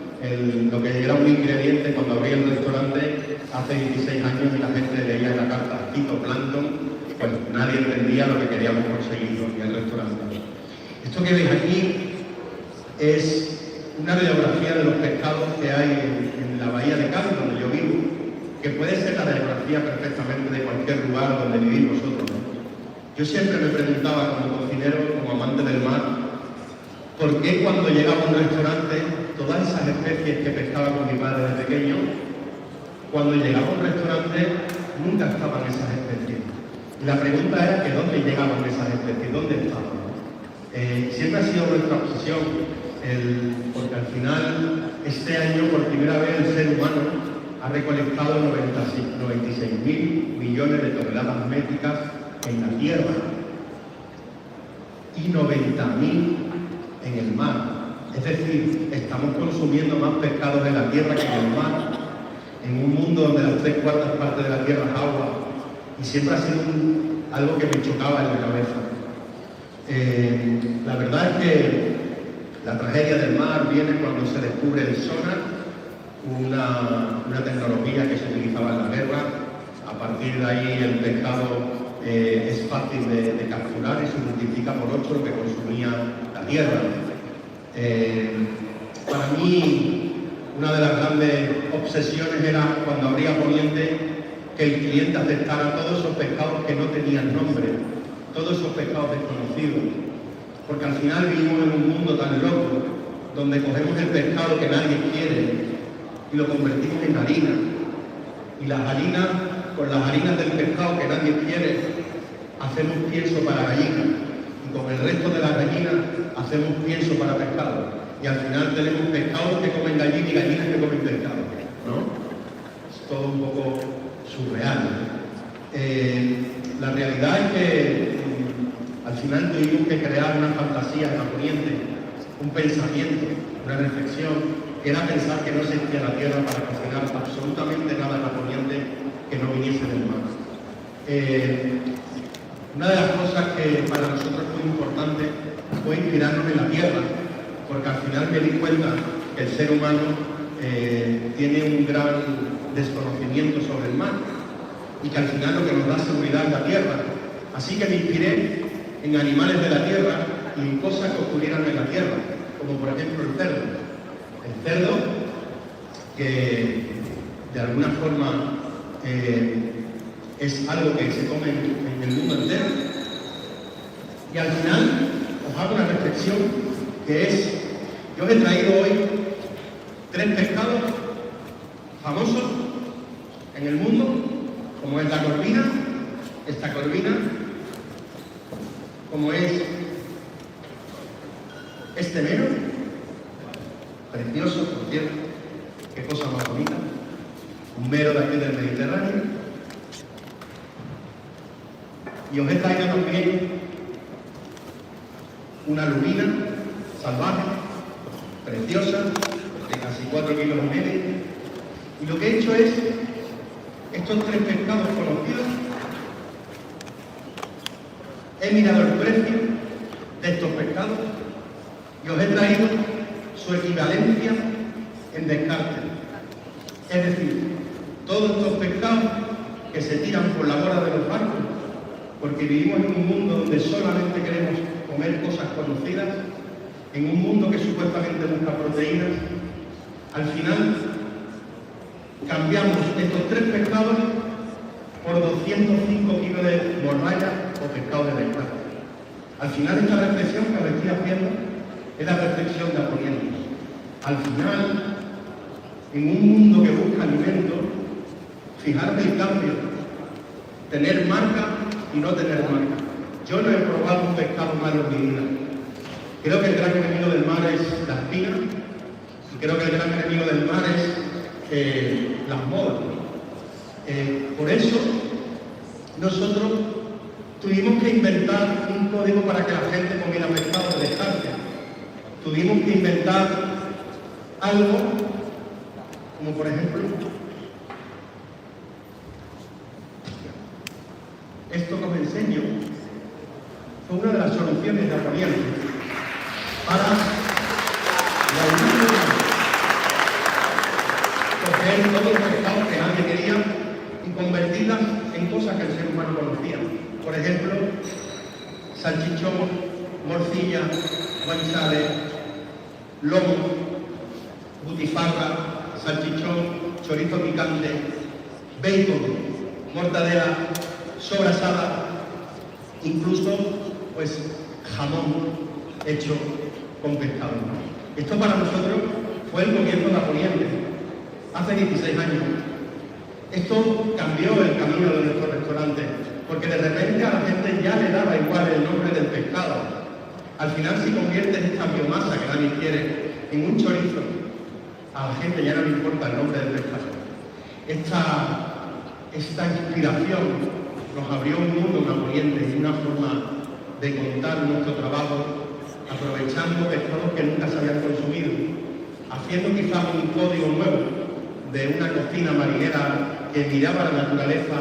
Lo que era un ingrediente cuando abrí el restaurante hace 16 años y la gente leía en la carta fitoplancton, pues nadie entendía lo que queríamos conseguir en el restaurante. Esto que veis aquí es una radiografía de los pescados que hay en la bahía de Cádiz, donde yo vivo, que puede ser la radiografía perfectamente de cualquier lugar donde vivís vosotros, ¿no? Yo siempre me preguntaba como cocinero, como amante del mar, ¿por qué cuando llegaba a un restaurante todas esas especies que pescaba con mi padre desde pequeño, cuando llegaba a un restaurante nunca estaban esas especies? Y la pregunta era que ¿dónde llegaban esas especies? ¿Dónde estaban? Siempre ha sido nuestra obsesión, porque al final, este año, por primera vez, el ser humano ha recolectado 96.000 millones de toneladas métricas en la Tierra. y 90.000 en el mar. Es decir, estamos consumiendo más pescados en la tierra que en el mar, en un mundo donde las 3/4 partes de la tierra es agua, y siempre ha sido algo que me chocaba en la cabeza. La verdad es que la tragedia del mar viene cuando se descubre el sonar, una tecnología que se utilizaba en la guerra. A partir de ahí el pescado es fácil de capturar y se multiplica por 8 lo que consumía la tierra. Para mí, una de las grandes obsesiones era cuando abría Poniente que el cliente aceptara todos esos pescados que no tenían nombre, todos esos pescados desconocidos, porque al final vivimos en un mundo tan loco donde cogemos el pescado que nadie quiere y lo convertimos en harina, y las harinas, con las harinas del pescado que nadie quiere, hacemos pienso para gallinas, y con el resto de las gallinas hacemos pienso para pescado, y al final tenemos pescados que comen gallinas y gallinas que comen pescado, ¿no? Es todo un poco surreal. La realidad es que al final tuvimos que crear una fantasía en la Poniente, un pensamiento, una reflexión, que era pensar que no existía la tierra para cocinar absolutamente nada en la Poniente que no viniese del mar. Una de las cosas que para nosotros fue importante fue inspirarnos en la tierra, porque al final me di cuenta que el ser humano tiene un gran desconocimiento sobre el mar y que al final lo que nos da seguridad es la tierra. Así que me inspiré en animales de la tierra y en cosas que ocurrieran en la tierra, como por ejemplo el cerdo. El cerdo, que de alguna forma es algo que se come en el mundo entero. Y al final os hago una reflexión que es, yo os he traído hoy 3 pescados famosos en el mundo, como es la corvina, esta corvina, como es este mero, precioso, por cierto, qué cosa más bonita, un mero de aquí del Mediterráneo. Y os he traído también una lubina salvaje, preciosa, de casi 4,5 kilos. Y lo que he hecho es, estos 3 pescados conocidos, he mirado el precio de estos pescados y os he traído su equivalencia en descarte. Es decir, todos estos pescados que se tiran por la borda de los barcos, porque vivimos en un mundo donde solamente queremos comer cosas conocidas, en un mundo que supuestamente busca proteínas, al final cambiamos estos 3 pescados por 205 kilos de morralla o pescado de descarte. Al final esta reflexión que os estoy haciendo es la reflexión de Poniente. Al final, en un mundo que busca alimento, fijarme el cambio, tener marca y no tener marca. Yo no he probado un pescado malo en mi vida. Creo que el gran enemigo del mar es la espina, y creo que el gran enemigo del mar es las modas. Por eso, nosotros tuvimos que inventar un código para que la gente comiera pescado de descarte. Tuvimos que inventar algo, como por ejemplo, esto que os enseño, fue una de las soluciones de Poniente para la humanidad. Coger todos los pescados que nadie quería y convertirlas en cosas que el ser humano conocía. Por ejemplo, salchichón, morcilla, guanchale, lomo, butifarra, salchichón, chorizo picante, bacon, mortadela, sobrasada, incluso pues jamón hecho con pescado. Esto para nosotros fue el comienzo de la Poniente, hace 16 años. Esto cambió el camino de nuestro restaurante, porque de repente a la gente ya le daba igual el nombre del pescado. Al final, si conviertes esta biomasa que nadie quiere en un chorizo, a la gente ya no le importa el nombre del pescado. Esta inspiración nos abrió un mundo, una Poniente, y una forma de contar nuestro trabajo, aprovechando pescados que nunca se habían consumido, haciendo quizás un código nuevo de una cocina marinera que miraba la naturaleza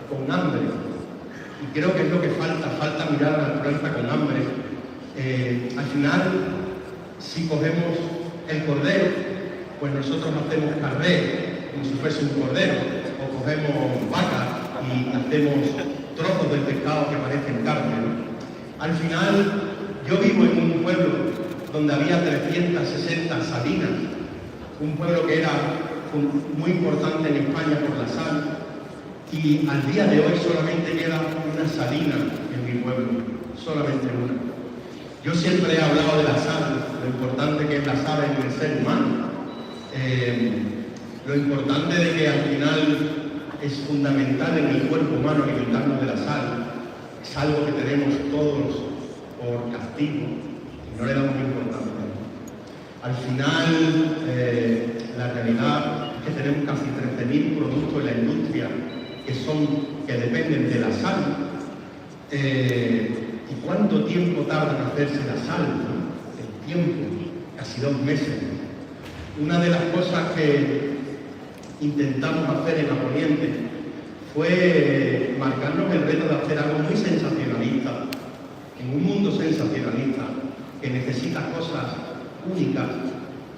con hambre. Y creo que es lo que falta mirar a la naturaleza con hambre. Al final, si cogemos el cordero, pues nosotros hacemos carré, como si fuese un cordero, o cogemos vaca y hacemos trozos del pescado que parecen carne, ¿no? Al final, yo vivo en un pueblo donde había 360 salinas, un pueblo que era muy importante en España por la sal, y al día de hoy solamente queda una salina en mi pueblo, solamente una. Yo siempre he hablado de la sal, lo importante que es la sal en el ser humano, lo importante de que al final es fundamental en el cuerpo humano alimentarnos de la sal. Es algo que tenemos todos por castigo y no le damos importancia. Al final, la realidad es que tenemos casi 13.000 productos en la industria que dependen de la sal. ¿Y cuánto tiempo tarda en hacerse la sal? ¿No? El tiempo, casi 2 meses. Una de las cosas que intentamos hacer en la Poniente fue marcarnos el reto de hacer algo muy sensacionalista, en un mundo sensacionalista que necesita cosas únicas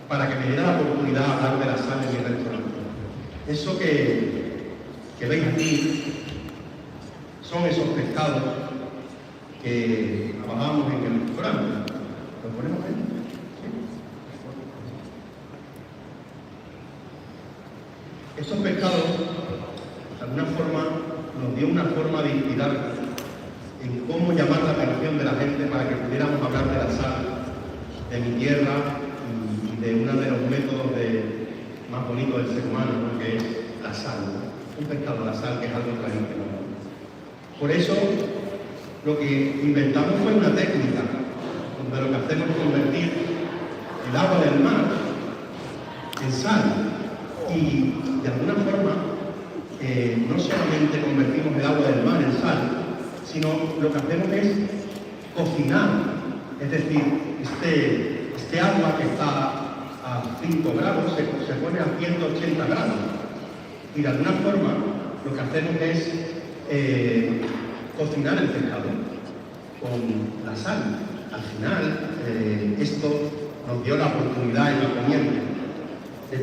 para que me diera la oportunidad de hablar de la sal en mi restaurante. Eso que veis aquí son esos pescados que trabajamos en el restaurante. ¿Lo ponemos ahí? ¿Sí? Esos pescados, de alguna forma, nos dio una forma de inspirar en cómo llamar la atención de la gente para que pudiéramos hablar de la sal, de mi tierra y de uno de los métodos más bonitos del ser humano, ¿no? Que es la sal. Un pescado, la sal, que es algo tradicional. Por eso, lo que inventamos fue una técnica, donde lo que hacemos es convertir el agua del mar en sal. Y de alguna forma, no solamente convertimos el agua del mar en sal, sino lo que hacemos es cocinar. Es decir, este agua que está a 5 grados se pone a 180 grados. Y de alguna forma lo que hacemos es cocinar el pescado con la sal. Al final, esto nos dio la oportunidad en la Poniente de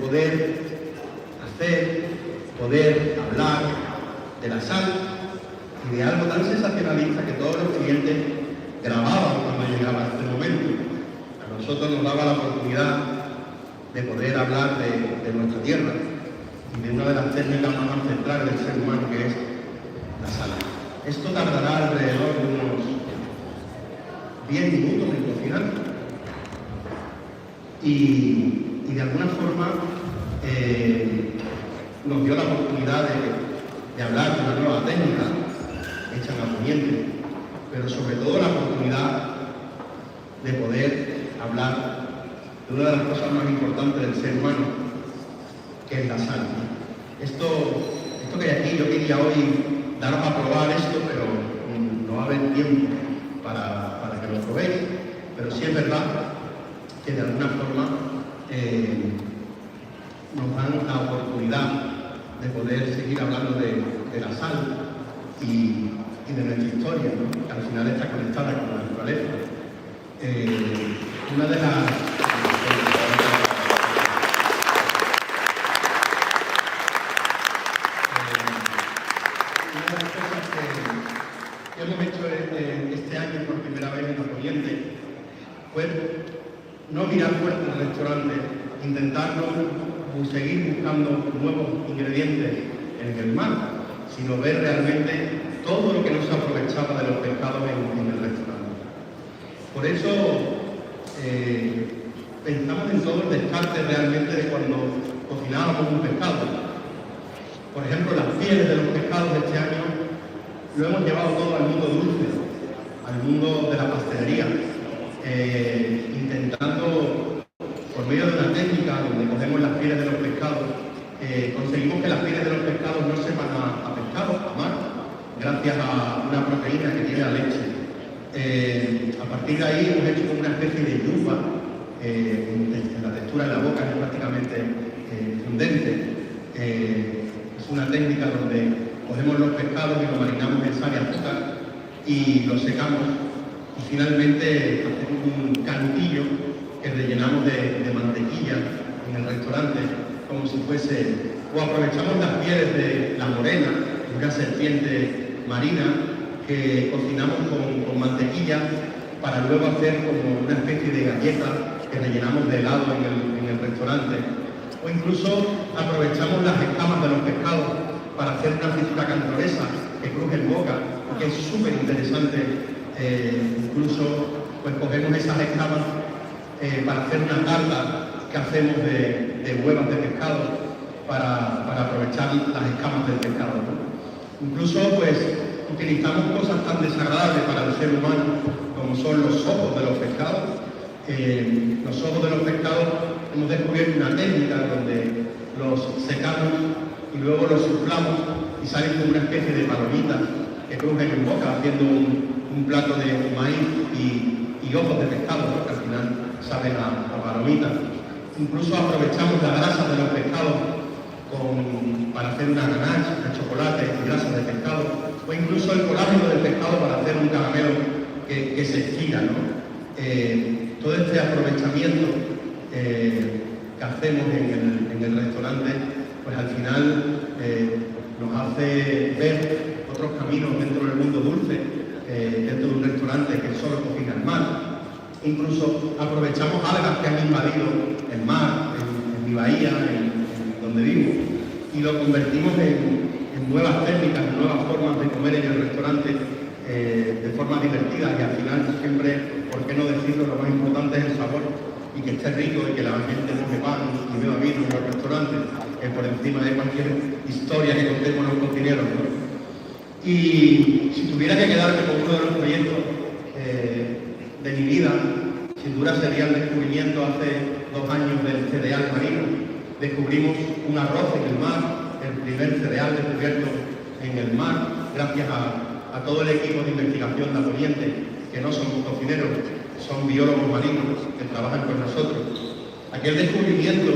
poder hablar de la sal y de algo tan sensacionalista que todos los clientes grababan cuando llegaba este momento. A nosotros nos daba la oportunidad de poder hablar de nuestra tierra y de una de las técnicas más ancestrales del ser humano, que es la sal. Esto tardará alrededor de unos 10 minutos en cocinar y de alguna forma nos dio la oportunidad de hablar de una nueva técnica hecha en la Poniente, pero sobre todo la oportunidad de poder hablar de una de las cosas más importantes del ser humano, que es la sal. Esto que hay aquí, yo quería hoy daros a probar esto, pero no va a haber tiempo para que lo probéis, pero sí es verdad que de alguna forma nos dan la oportunidad de poder seguir hablando de la sal y de nuestra historia, ¿no? Que al final está conectada con la naturaleza. Una de las cosas que hemos hecho este año por primera vez en la Poniente fue no mirar fuerte en el restaurante, intentarlo seguir buscando nuevos ingredientes en el mar, sino ver realmente todo lo que no se aprovechaba de los pescados en el restaurante. Por eso pensamos en todo el descarte realmente de cuando cocinábamos un pescado. Por ejemplo, las pieles de los pescados este año lo hemos llevado todo al mundo dulce, al mundo de la pastelería, intentando, por medio de una técnica donde cogemos las pieles de los pescados, conseguimos que las pieles de los pescados no sepan a pescado, a mar, gracias a una proteína que tiene la leche. A partir de ahí hemos hecho como una especie de yuca, en la textura de la boca es prácticamente fundente. Es una técnica donde cogemos los pescados y los marinamos en sal y azúcar y los secamos y finalmente hacemos un canutillo que rellenamos de mantequilla en el restaurante como si fuese, o aprovechamos las pieles de la morena, una serpiente marina que cocinamos con mantequilla para luego hacer como una especie de galleta que rellenamos de helado en el restaurante. O incluso aprovechamos las escamas de los pescados para hacer una fritura cantonesa que cruje en boca, que es súper interesante. Incluso pues cogemos esas escamas para hacer una tarta que hacemos de huevas de pescado para aprovechar las escamas del pescado, ¿no? Incluso pues utilizamos cosas tan desagradables para el ser humano como son los ojos de los pescados. Los ojos de los pescados hemos descubierto una técnica donde los secamos y luego los suflamos y salen como una especie de palomitas que crujen en boca haciendo un plato de maíz y ojos de pescado, ¿no? Que al final saben a palomitas. Incluso aprovechamos la grasa de los pescados para hacer una ganache de chocolate y grasa de pescado, o incluso el colágeno del pescado para hacer un caramelo que se estira, ¿no? Todo este aprovechamiento que hacemos en el restaurante, pues al final nos hace ver otros caminos dentro del mundo dulce, dentro de un restaurante que solo cocina el mar. Incluso aprovechamos algas que han invadido el mar, en mi bahía, en donde vivo, y lo convertimos en nuevas técnicas, en nuevas formas de comer en el restaurante de forma divertida, y al final siempre, ¿por qué no decirlo? Lo más importante es el sabor y que esté rico y que la gente no me pan y beba vino en los restaurantes, por encima de cualquier historia que contemos los cocineros, ¿no? Y si tuviera que quedarme con uno de los proyectos de mi vida, sin duda sería el descubrimiento hace 2 años del cereal marino. Descubrimos un arroz en el mar, el primer cereal descubierto en el mar, gracias a todo el equipo de investigación de Poniente, que no son cocineros, son biólogos marinos que trabajan con nosotros. Aquel descubrimiento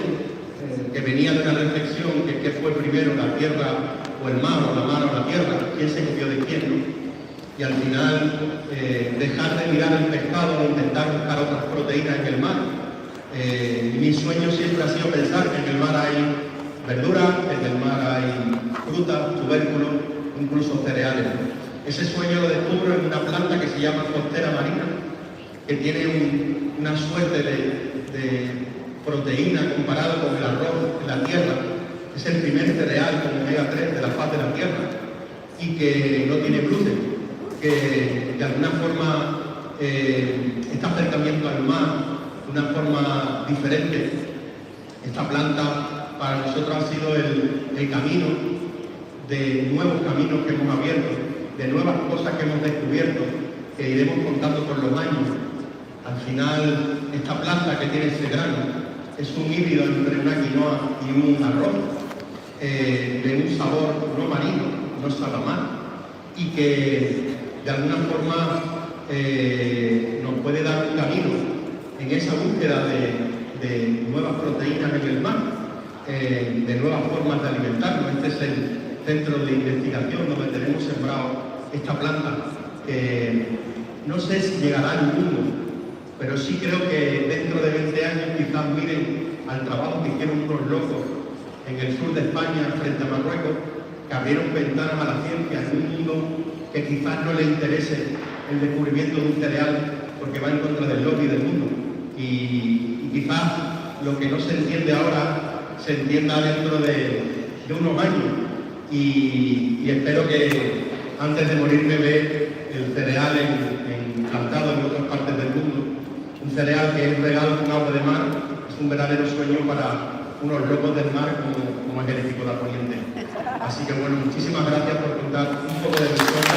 que venía de una reflexión que qué fue primero, la tierra o el mar, o la mar o la tierra, quién se comió de quién, ¿no? Y al final dejar de mirar el pescado e intentar buscar otras proteínas en el mar. Mi sueño siempre ha sido pensar que en el mar hay verdura, en el mar hay frutas, tubérculos, incluso cereales, ¿no? Ese sueño lo descubro en una planta que se llama costera marina, que tiene una suerte de proteína comparado con el arroz en la tierra. Es el primer cereal con omega 3 de la faz de la tierra y que no tiene gluten, que de alguna forma este acercamiento al mar de una forma diferente. Esta planta para nosotros ha sido el camino de nuevos caminos que hemos abierto, de nuevas cosas que hemos descubierto, que iremos contando con los años. Al final, esta planta que tiene ese grano es un híbrido entre una quinoa y un arroz, de un sabor no marino, no salamar, y que de alguna forma nos puede dar un camino en esa búsqueda de nuevas proteínas en el mar, de nuevas formas de alimentarnos. Este es el centro de investigación donde tenemos sembrado esta planta. No sé si llegará al mundo, pero sí creo que dentro de 20 años quizás miren al trabajo que hicieron unos locos en el sur de España frente a Marruecos, que abrieron ventanas a la ciencia en un mundo que quizás no le interese el descubrimiento de un cereal porque va en contra del lobby del mundo. Y quizás lo que no se entiende ahora se entienda dentro de unos años. Y espero que antes de morirme ve el cereal plantado en otras partes del mundo. Un cereal que es regado con agua de mar, es un verdadero sueño para unos locos del mar como es el equipo de Poniente. Así que bueno, muchísimas gracias por contar un poco de mi historia.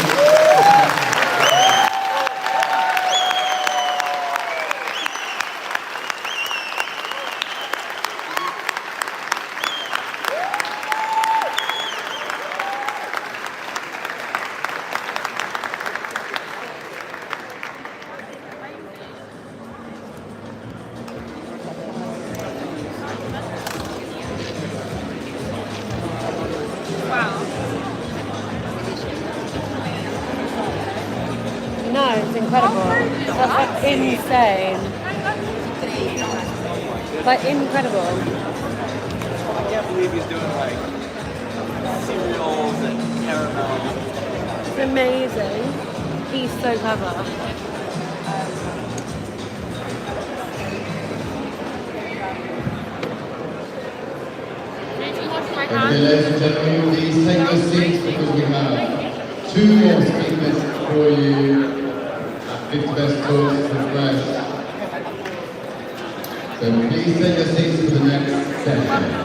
incredible. That's like insane. Like incredible. I can't believe he's doing like cereals and caramel. It's amazing. He's so clever. Okay, ladies and gentlemen, please take your seats because we have 2 more speakers for you at 50 Best Talks Refresh. So please take your seats for the next session.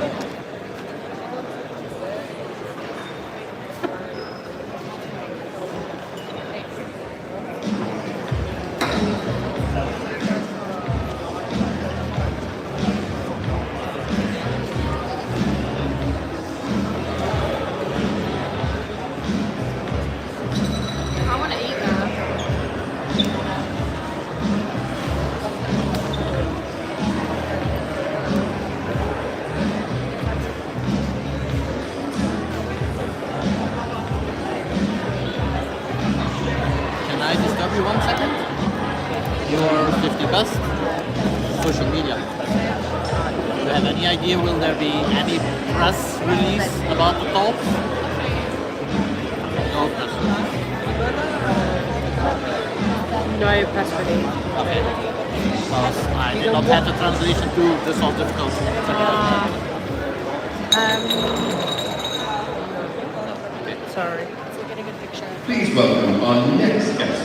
Social media. Do you have any idea, will there be any press release about the talk? No press release. No press release. Okay. Because I did not have the translation to the sort of code. Sorry. Please welcome our next guest,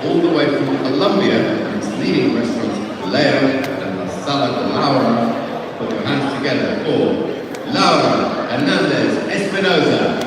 all the way from Colombia, and its leading restaurants, Leo and La Sala de Laura. Put your hands together for Laura Hernandez Espinosa.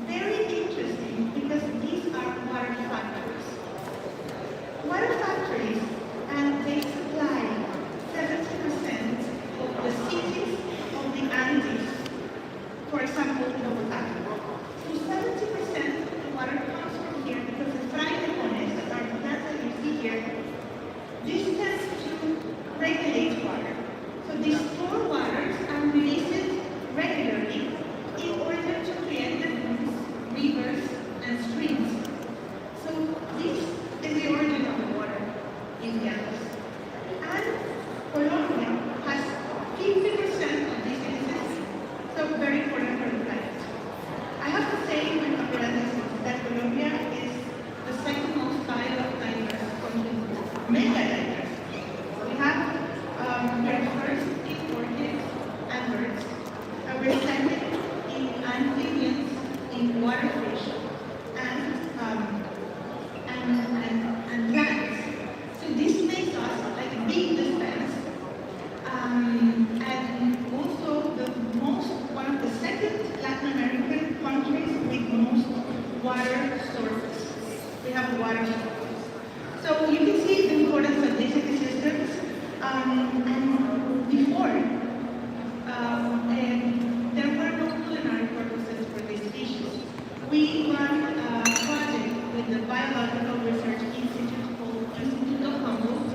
Very water. So you can see the importance of these ecosystems. And before, and there were no culinary purposes for these species. We run a project with the Biological Research Institute called Institute of Humboldt,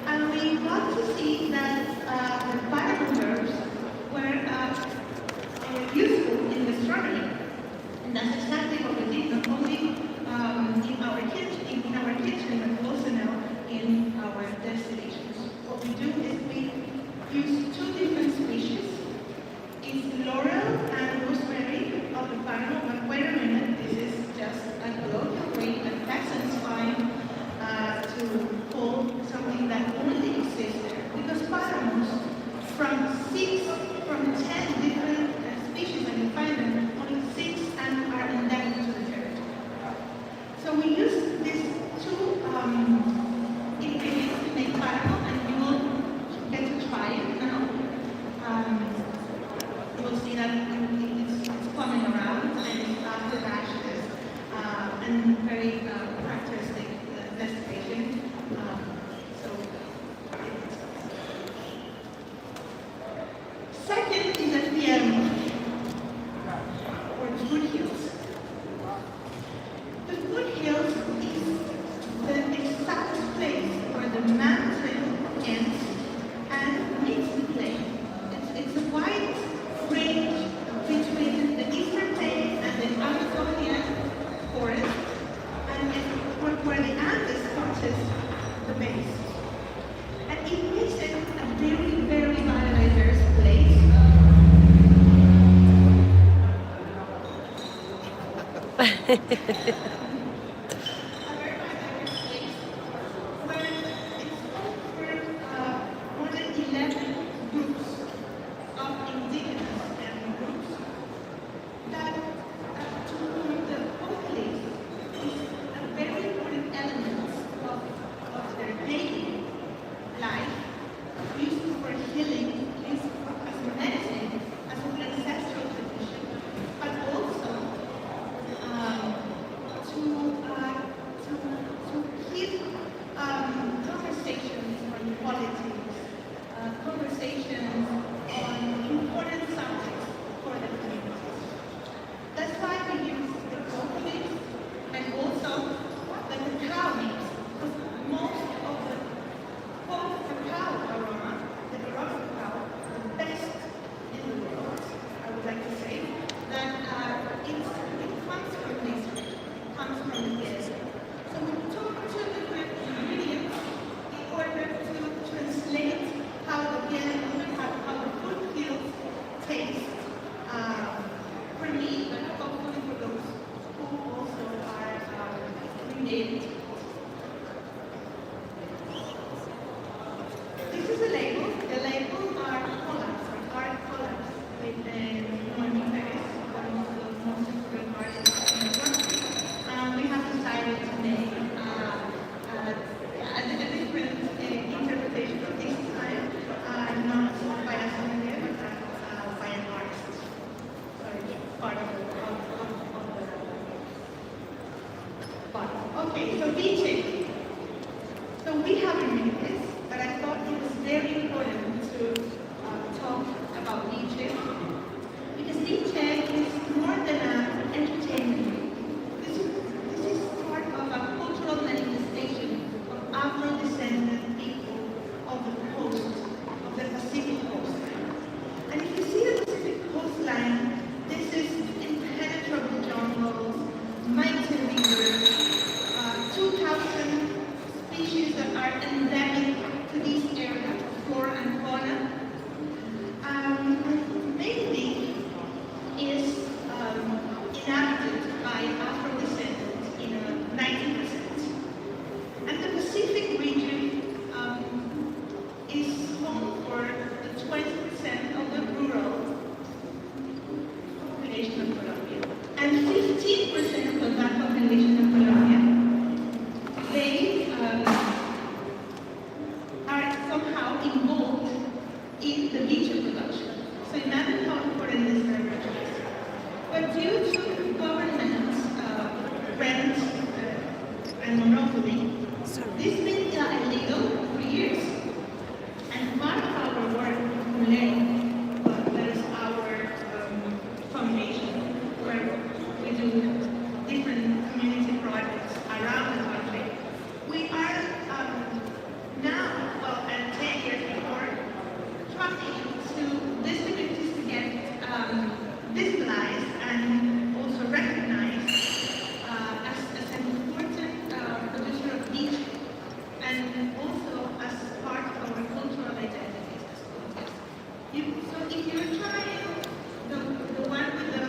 and we got to see that the bioreserves were useful in astronomy. And that's exactly what we did, not only in our kitchen, but also now in our destinations. What we do is we use two different species. It's laurel and gooseberry of the Paramo, but wait a minute, this is just a colloquial way that peasants find to call something that only exists there. Because Paramos, from 10 different species that you find them, only 6 are endemic to the territory. So we use these two ingredients to make Paramo, and you will get to try it now. You will see that it's coming around and it's after ashes and very characteristic destination. Second is at the or the foothills. The foothills is the exact place where the mountain ends and meets the plain. It's a wide range between the eastern plain and the Amazonian forest, and it's where the Andes touches the base. And it makes it a very, very biodiverse place. More than 11 groups of indigenous groups that to whom the foliage is a very important element of their daily life, used for healing, used as medicine, as an ancestral tradition, but also to keep conversations on politics, conversations on important subjects for the communities. That's why we use the cocoa leaves and also the cacao leaves, because most of both cacao aroma, the aroma of cacao, the best in the world, I would like to say, that it comes from this, comes from the desert. So we took two different ingredients in order to translate how the foothills taste for me, but hopefully for those who also are related. This is a label. The labels are collabs, art collabs with Noemi Perez, one of the most important artists in the world. We have decided to make a different interpretation of this time, not by a sommelier, but by an artist. So it's part of the bottle. Okay, so beaching. So we haven't made this, but I thought it was very important to talk about beaching, because beaching is more than an entertainment. This is part of a cultural manifestation of Afro-descendant people of the coast, of the Pacific coastline. And if you see the Pacific coastline, this is impenetrable jungles, mighty rivers, 2,000 species that are endemic to these areas, flora and fauna. monopoly. This has been illegal for years. And part of our work in Valencia, that is our foundation, where we do different community projects around the country. We are now, well, and 10 years before, trying to these communities to get visualized and also recognized as an important producer of each, and also as part of our cultural identities as well. So if you're trying the one with the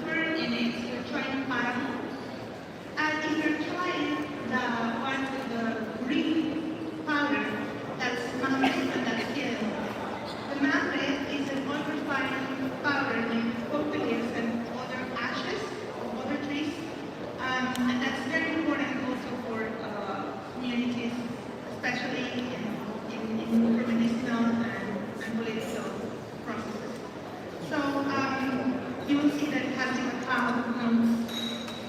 fern in it, you're trying paramo. And if you're trying the one with the green powder, that's mamre and that's yellow. The mamre is an unrefined powder made with coca leaves and other ashes of other trees. And that's very important also for communities, especially in medicinal and political processes. So you will see that it has different notes,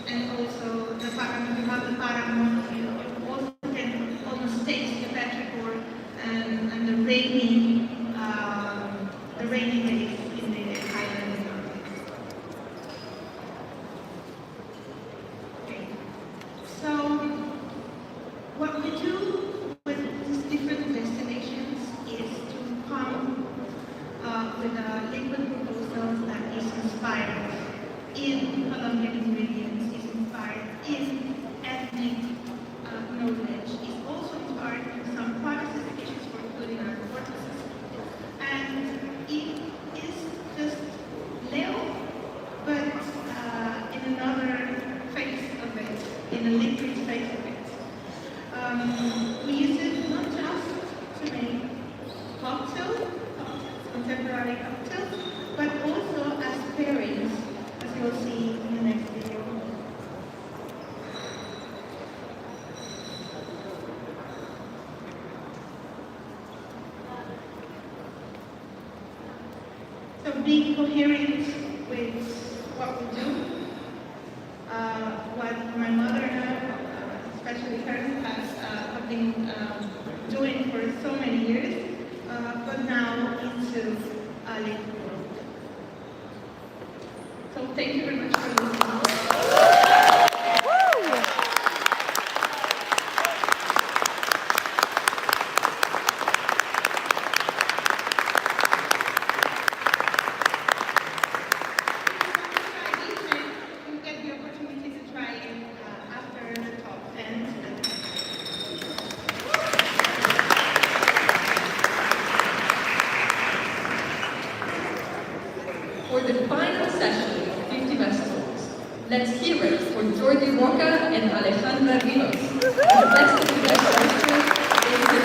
and also the paramo, you have the paramo, you also can almost taste the petrichor and the rainy days in the highlands. Okay. So what we do with these different destinations is to come with a liquid proposal that is inspired in Colombian ingredients, is inspired in ethnic knowledge, is also inspired in some product specifications for culinary purposes. And it is just Leo, but in another face of it, in a liquid face of it. We use it not just to make cocktails, contemporary cocktails, but also as pairings, as you will see in the next video. So being coherent with what we do, what my mother and I, especially her, have been doing for so many years, but now into a liquid world. So thank you very much for listening. You get the opportunity to try it after the talk ends. For the final session of 50 festivals, let's hear it for Jordi Roca and Alejandra Rivas. The best of the best restaurant is the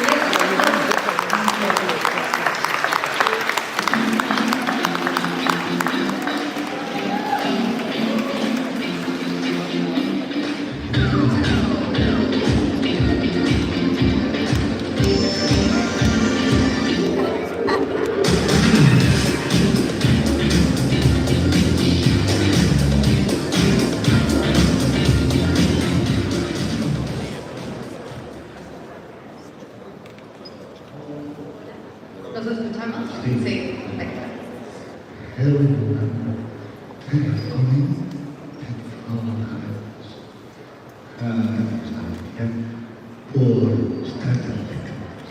¿Nos escuchamos? Sí, perfecto. Hello, thank you for coming. Thank you for all the hands. For starting the class,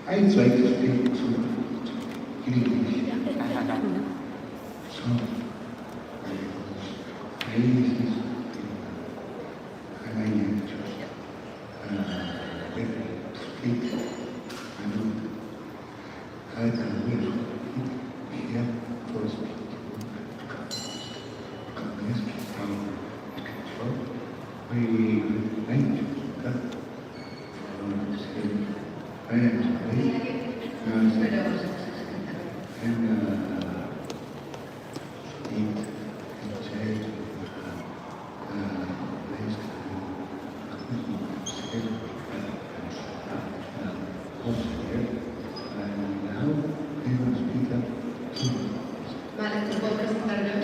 I try to speak to English. So, I use and I am just ready to speak. And I can will here for speaking. We thank you. Vale, ¿te puedo presentar yo?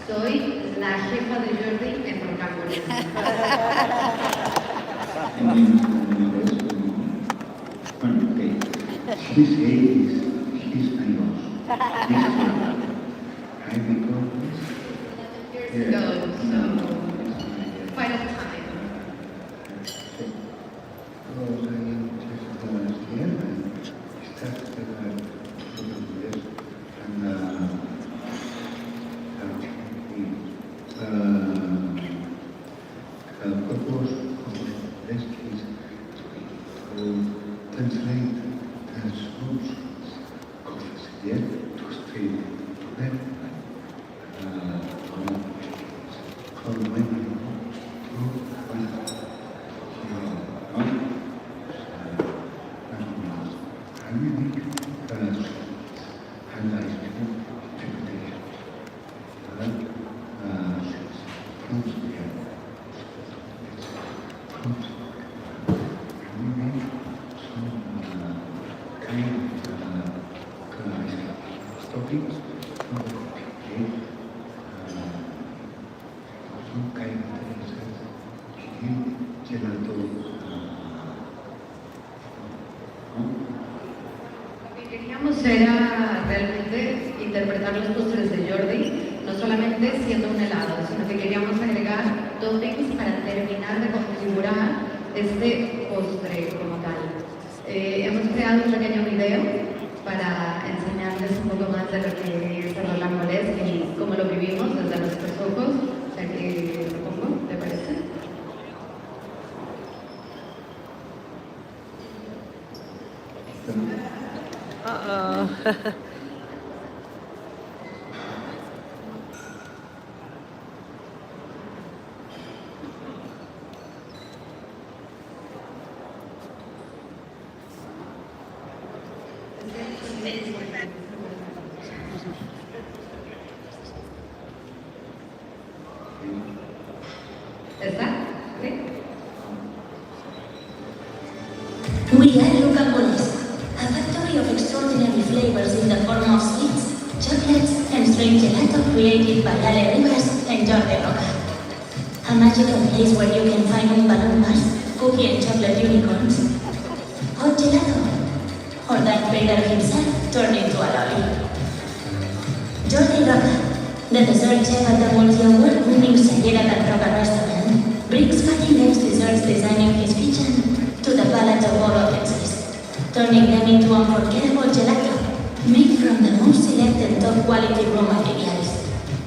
Soy la jefa de Jordi en Rocambolesque. Bueno, ok. She's 80s. She's famous. She's famous. I become Years ago, so quite a time. purpose of this is to translate the souls of the dead to stay to them. From when you go to when I really and I still interpretation. Proves again. Proves. And we make some kind of stoppings from the cooking. Some kind of gelato. Lo que queríamos era realmente interpretar los postres de Jordi, no solamente siendo un helado, sino que queríamos agregar toppings para terminar de configurar este postre como tal. Hemos creado un pequeño video para enseñarles un poco más de lo que es el rocambolesque y cómo lo vivimos desde nuestros ojos. O sea que lo pongo, ¿te parece? Uh-oh. ¿Está? ¿Sí? We are Rocambolesque, a factory of extraordinary flavors in the form of sweets, chocolates, and strange gelato created by Ale Rivas and Jordi Roca. A magical place where you can find balloon bars, cookie and chocolate unicorns, hot gelato, or Darth Vader himself turned into a lolly. Jordi Roca, the dessert chef at the multi-award-winning Sayera and Roca restaurant, brings cutting-edge desserts designing his kitchen to the palate of all audiences, turning them into unforgettable gelato made from the most selected top-quality raw materials,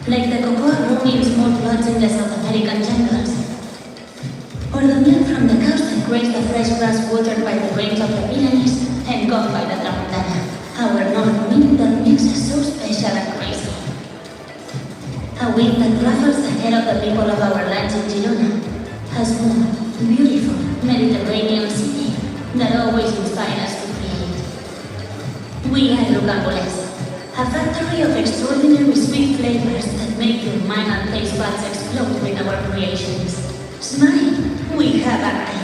like the cocoa grown in small plots in the South American jungles, or the milk from the cows that graze the fresh grass watered by the rains of the Pyrenees and gone by the Tramontana, our north wind that makes us so special and crazy. A wind that ruffles the hair of the people of our lands in Girona, a small, beautiful Mediterranean city that always inspires us to create. We are Rocambolesque, a factory of extraordinary sweet flavors that make your mind and taste buds explode with our creations. Smile, we have arrived.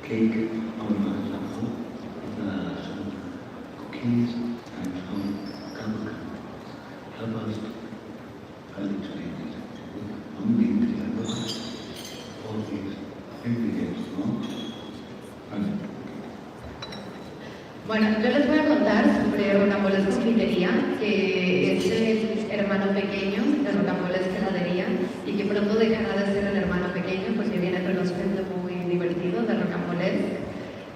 Cake, some cookies, and some gumbo. Help us explain it. Only all these ingredients, no? Bueno, yo les voy a contar sobre Rocambolesque Confitería, que es el hermano pequeño de Rocambolesque Heladería y que pronto dejará de ser el hermano pequeño porque viene con los gente muy divertido de Rocambolesque.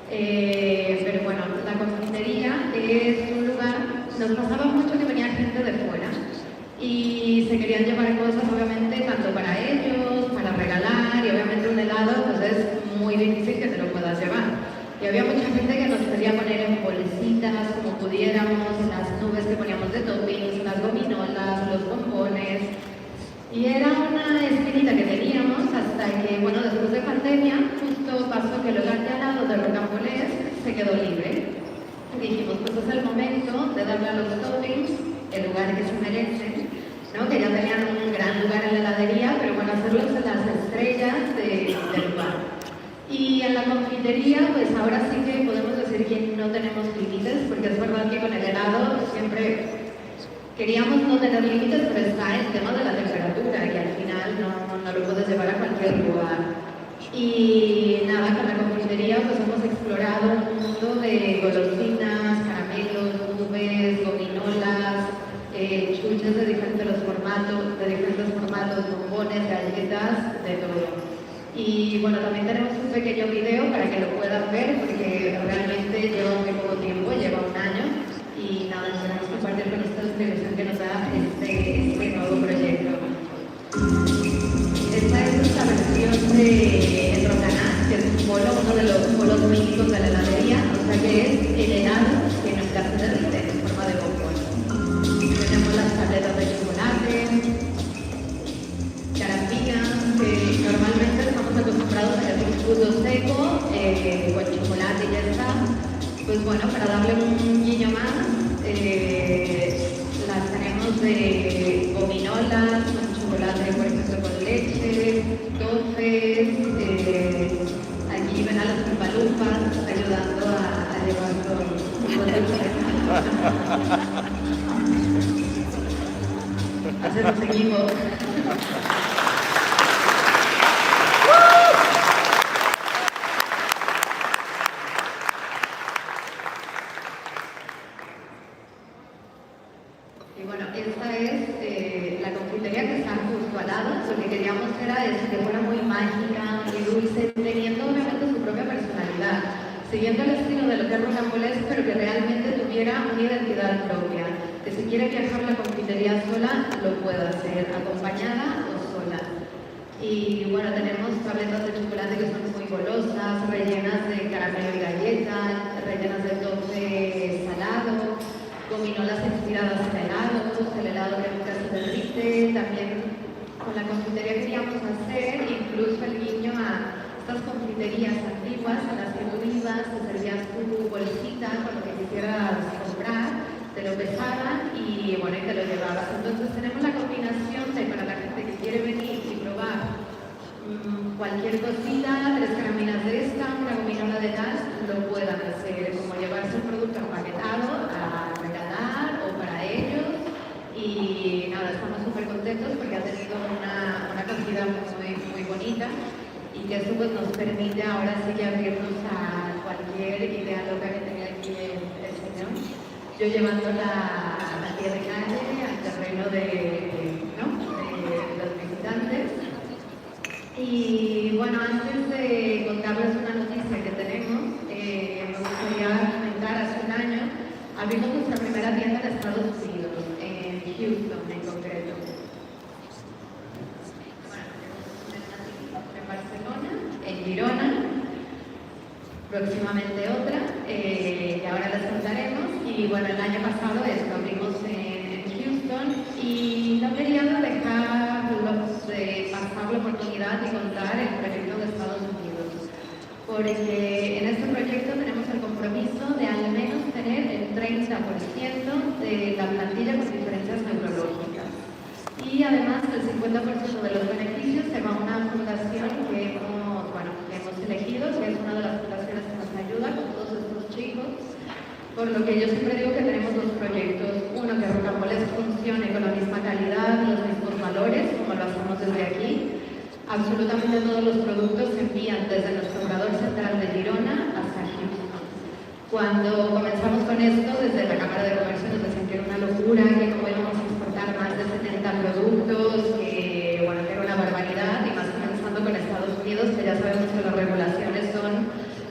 Pero bueno, la confitería es un lugar, nos pasaba mucho que venía gente de fuera y se querían llevar cosas obviamente tanto para ellos, para regalar y obviamente un helado pues es muy difícil que te lo puedas llevar. Y había mucha gente que nos pedía poner en bolsitas, como pudiéramos, las nubes que poníamos de toppings, las gominolas, los bombones. Y era una espinita que teníamos hasta que, bueno, después de pandemia, justo pasó que el lugar de al lado de Rocambolés se quedó libre. Y dijimos, pues es el momento de darle a los toppings el lugar que se merecen, ¿no? Que ya tenían un gran lugar en la heladería, pero bueno, hacerlos en las estrellas del lugar. Y en la confitería, pues ahora sí que podemos decir que no tenemos límites, porque es verdad que con el helado siempre queríamos no tener límites, pero está el tema de la temperatura, y al final no lo puedes llevar a cualquier lugar. Y nada, con la confitería pues hemos explorado un mundo de golosinas, caramelos, nubes, gominolas, chuches de diferentes formatos, bombones, galletas, de todo. Y bueno, también tenemos un pequeño video para que lo puedan ver, porque realmente lleva muy poco tiempo, lleva un año, y nada, esperamos compartir con ustedes la ilusión que nos da este nuevo proyecto. Esta es nuestra versión de Rocaná, que es un bolo, uno de los bolos míticos de la heladería, o sea que es el helado que nunca se derrite en forma de bombón. Tenemos las tabletas de chocolate, carambinas, que normalmente estamos acostumbrados a hacer un fruto seco con chocolate y ya está. Pues bueno, para darle un guiño más, las tenemos de gominolas, con chocolate, por ejemplo, con leche, toffees, aquí ven a las palumpas ayudando a llevar todo. Hacemos equipo. Y bueno, esta es la confitería que está justo al lado. Lo que queríamos era que fuera muy mágica, muy dulce, teniendo obviamente su propia personalidad, siguiendo el estilo de lo que es Rocambolés, pero que realmente tuviera una identidad propia. Que si quiere viajar la confitería sola, lo pueda hacer, acompañada o sola. Y bueno, tenemos tabletas de chocolate que son muy golosas, rellenas de caramelo y galleta, rellenas de tofe salado, gominolas inspiradas en helados, el helado que nunca se derrite. También con la confitería queríamos hacer incluso el guiño a estas confiterías antiguas en las que tú ibas, te servías tu bolsita con lo que quisieras comprar, te lo pesaban y bueno, y te lo llevabas. Entonces tenemos la combinación de para la gente que quiere venir y probar cualquier cosita, 3 caraminas de esta, una gominola de tal, lo puedan hacer, como llevarse el producto empaquetado a regalar o para ellos. Y nada, estamos súper contentos porque ha tenido una acogida muy bonita, y que eso pues nos permite ahora sí que abrirnos a cualquier idea loca que tenga aquí el señor. Yo llevando la tierra de calle al terreno de los visitantes. Y bueno, antes de contarles una noticia que tenemos, me gustaría comentar, hace un año abrimos nuestra primera tienda en Estados Unidos, en Houston en concreto. Bueno, tenemos una en Barcelona, en Girona, próximamente otra, y ahora les contaremos. Y bueno, el año pasado abrimos en Houston, y no quería dejar pasar la oportunidad de contar el proyecto de Estados Unidos, porque en este proyecto tenemos el compromiso de al menos tener el 30% de la plantilla con diferencias neurológicas, y además el 50% de los beneficios se va a una fundación que hemos elegido, que es una de las fundaciones que nos ayuda con todos estos chicos. Por lo que yo siempre digo que tenemos 2 proyectos, uno que Rocambolés funcione con la misma calidad, los mismos valores, como lo hacemos desde aquí. Absolutamente todos los productos se envían desde nuestro operador central de Girona hasta Houston. Cuando comenzamos con esto, desde la Cámara de Comercio nos decían que era una locura, que cómo íbamos a exportar más de 70 productos, que era una barbaridad, y más comenzando con Estados Unidos, que ya sabemos que las regulaciones son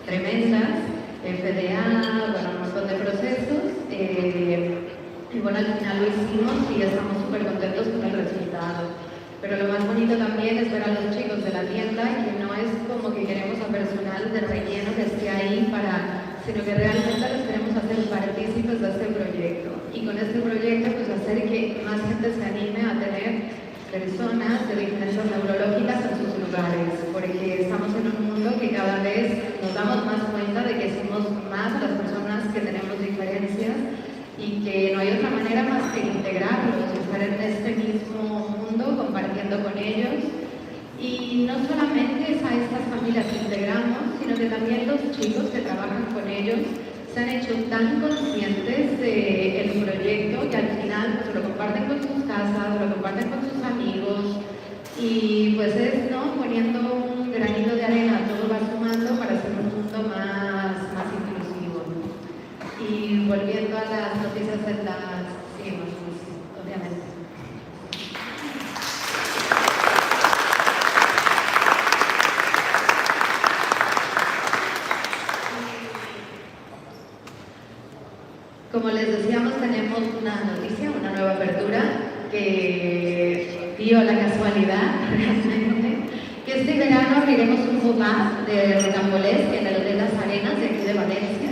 tremendas, FDA, un montón de procesos, y bueno, al final lo hicimos y estamos súper contentos con el resultado. Pero lo más bonito también es ver a los chicos de la tienda que no es como que queremos a personal de relleno que esté ahí sino que realmente los queremos hacer partícipes de este proyecto. Y con este proyecto, pues hacer que más gente se anime a tener personas de diferencias neurológicas en sus lugares, porque estamos en un mundo que cada vez nos damos más cuenta de que somos más las personas que tenemos diferencias y que no hay otra manera más que integrarlos, estar en este mismo mundo compartiendo con ellos. Y no solamente es a estas familias que integramos, sino que también los chicos que trabajan con ellos se han hecho tan conscientes del proyecto que al final pues, lo comparten con sus casas, lo comparten con sus amigos y pues es ¿no? poniendo un granito de arena, todo va sumando para hacer un mundo más inclusivo. Y volviendo a las noticias de obviamente. Como les decíamos, tenemos una noticia, una nueva apertura que dio la casualidad realmente, que este verano abriremos un pop-up de rocambolesque en el Hotel Las Arenas de aquí de Valencia.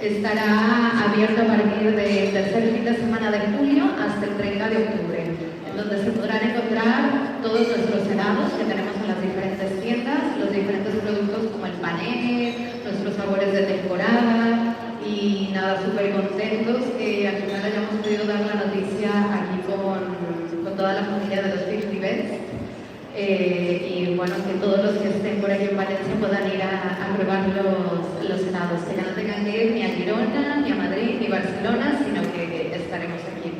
Estará abierto a partir del tercer fin de semana de julio hasta el 30 de octubre, en donde se podrán encontrar todos nuestros helados que tenemos en las diferentes tiendas, los diferentes productos como el pané, nuestros sabores de temporada. Y nada, súper contentos que al final hayamos podido dar la noticia aquí con toda la familia de los 50 Beds. Y bueno, que todos los que estén por aquí en Valencia puedan ir a probar los helados, que ya no tengan que ir ni a Girona, ni a Madrid, ni a Barcelona, sino que estaremos aquí.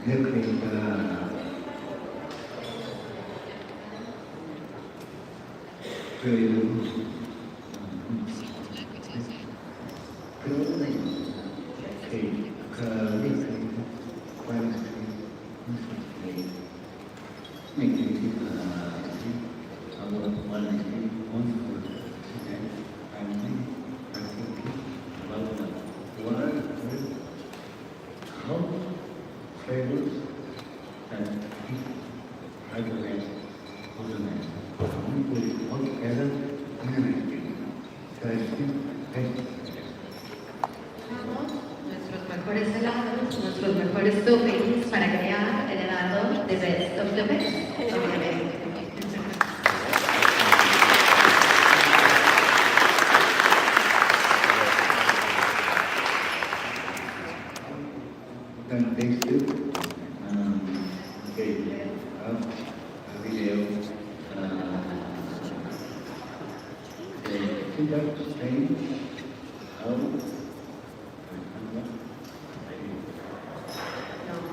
Io credo Mejores helados, nuestros mejores toppings para crear el helado de Best of the Best, obviamente.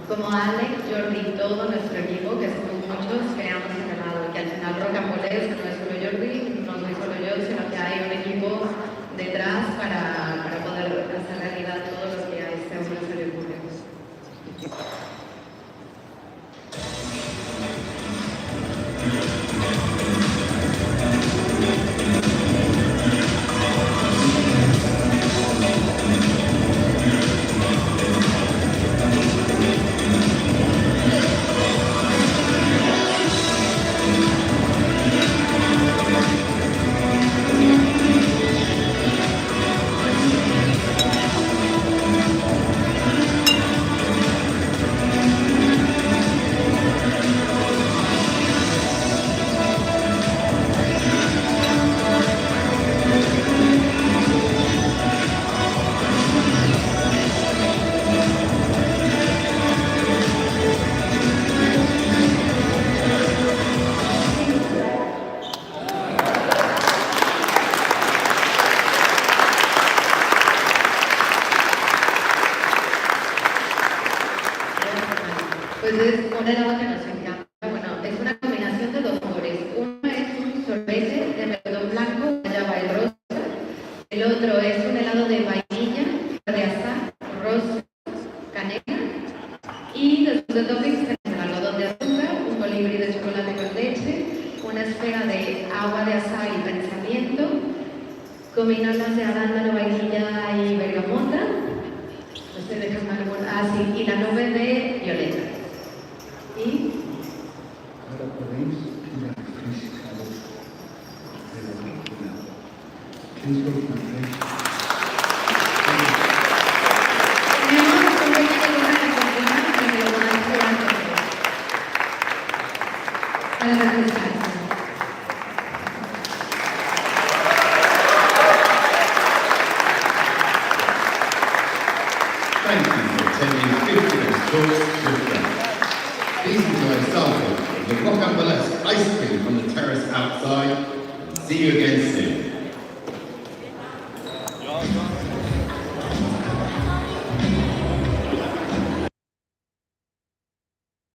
Como Alex, Jordi y todo nuestro equipo, que somos muchos, creamos el helado, que al final rocambolesque no es solo Jordi, no soy solo yo, sino que hay un equipo detrás para poder hacer realidad todo lo que a este hombre se le ocurre. Pues es un helado que nos encanta. Bueno, es una combinación de dos sabores. Uno es un sorbete de melón blanco, guayaba y rosa. El otro es un helado de vainilla, de azahar, rosa, canela. Y después de toppings tenemos el algodón de azúcar, un colibrí de chocolate con leche, una esfera de agua de azahar y pensamiento, combinadas de arándano, vainilla y bergamota. Ustedes dejan alguna, sí, y la nube de violeta. Y ahora podéis ir a refrescar de la cultura. ¿Qué es lo que hacéis? tenemos un pequeño lugar en la cocina para que lo podáis probar todos. Para refrescarse. Thank you for attending 50th Talks Shipwreck. Please enjoy a sample of the Rocambolesque ice cream on the terrace outside, and see you again soon.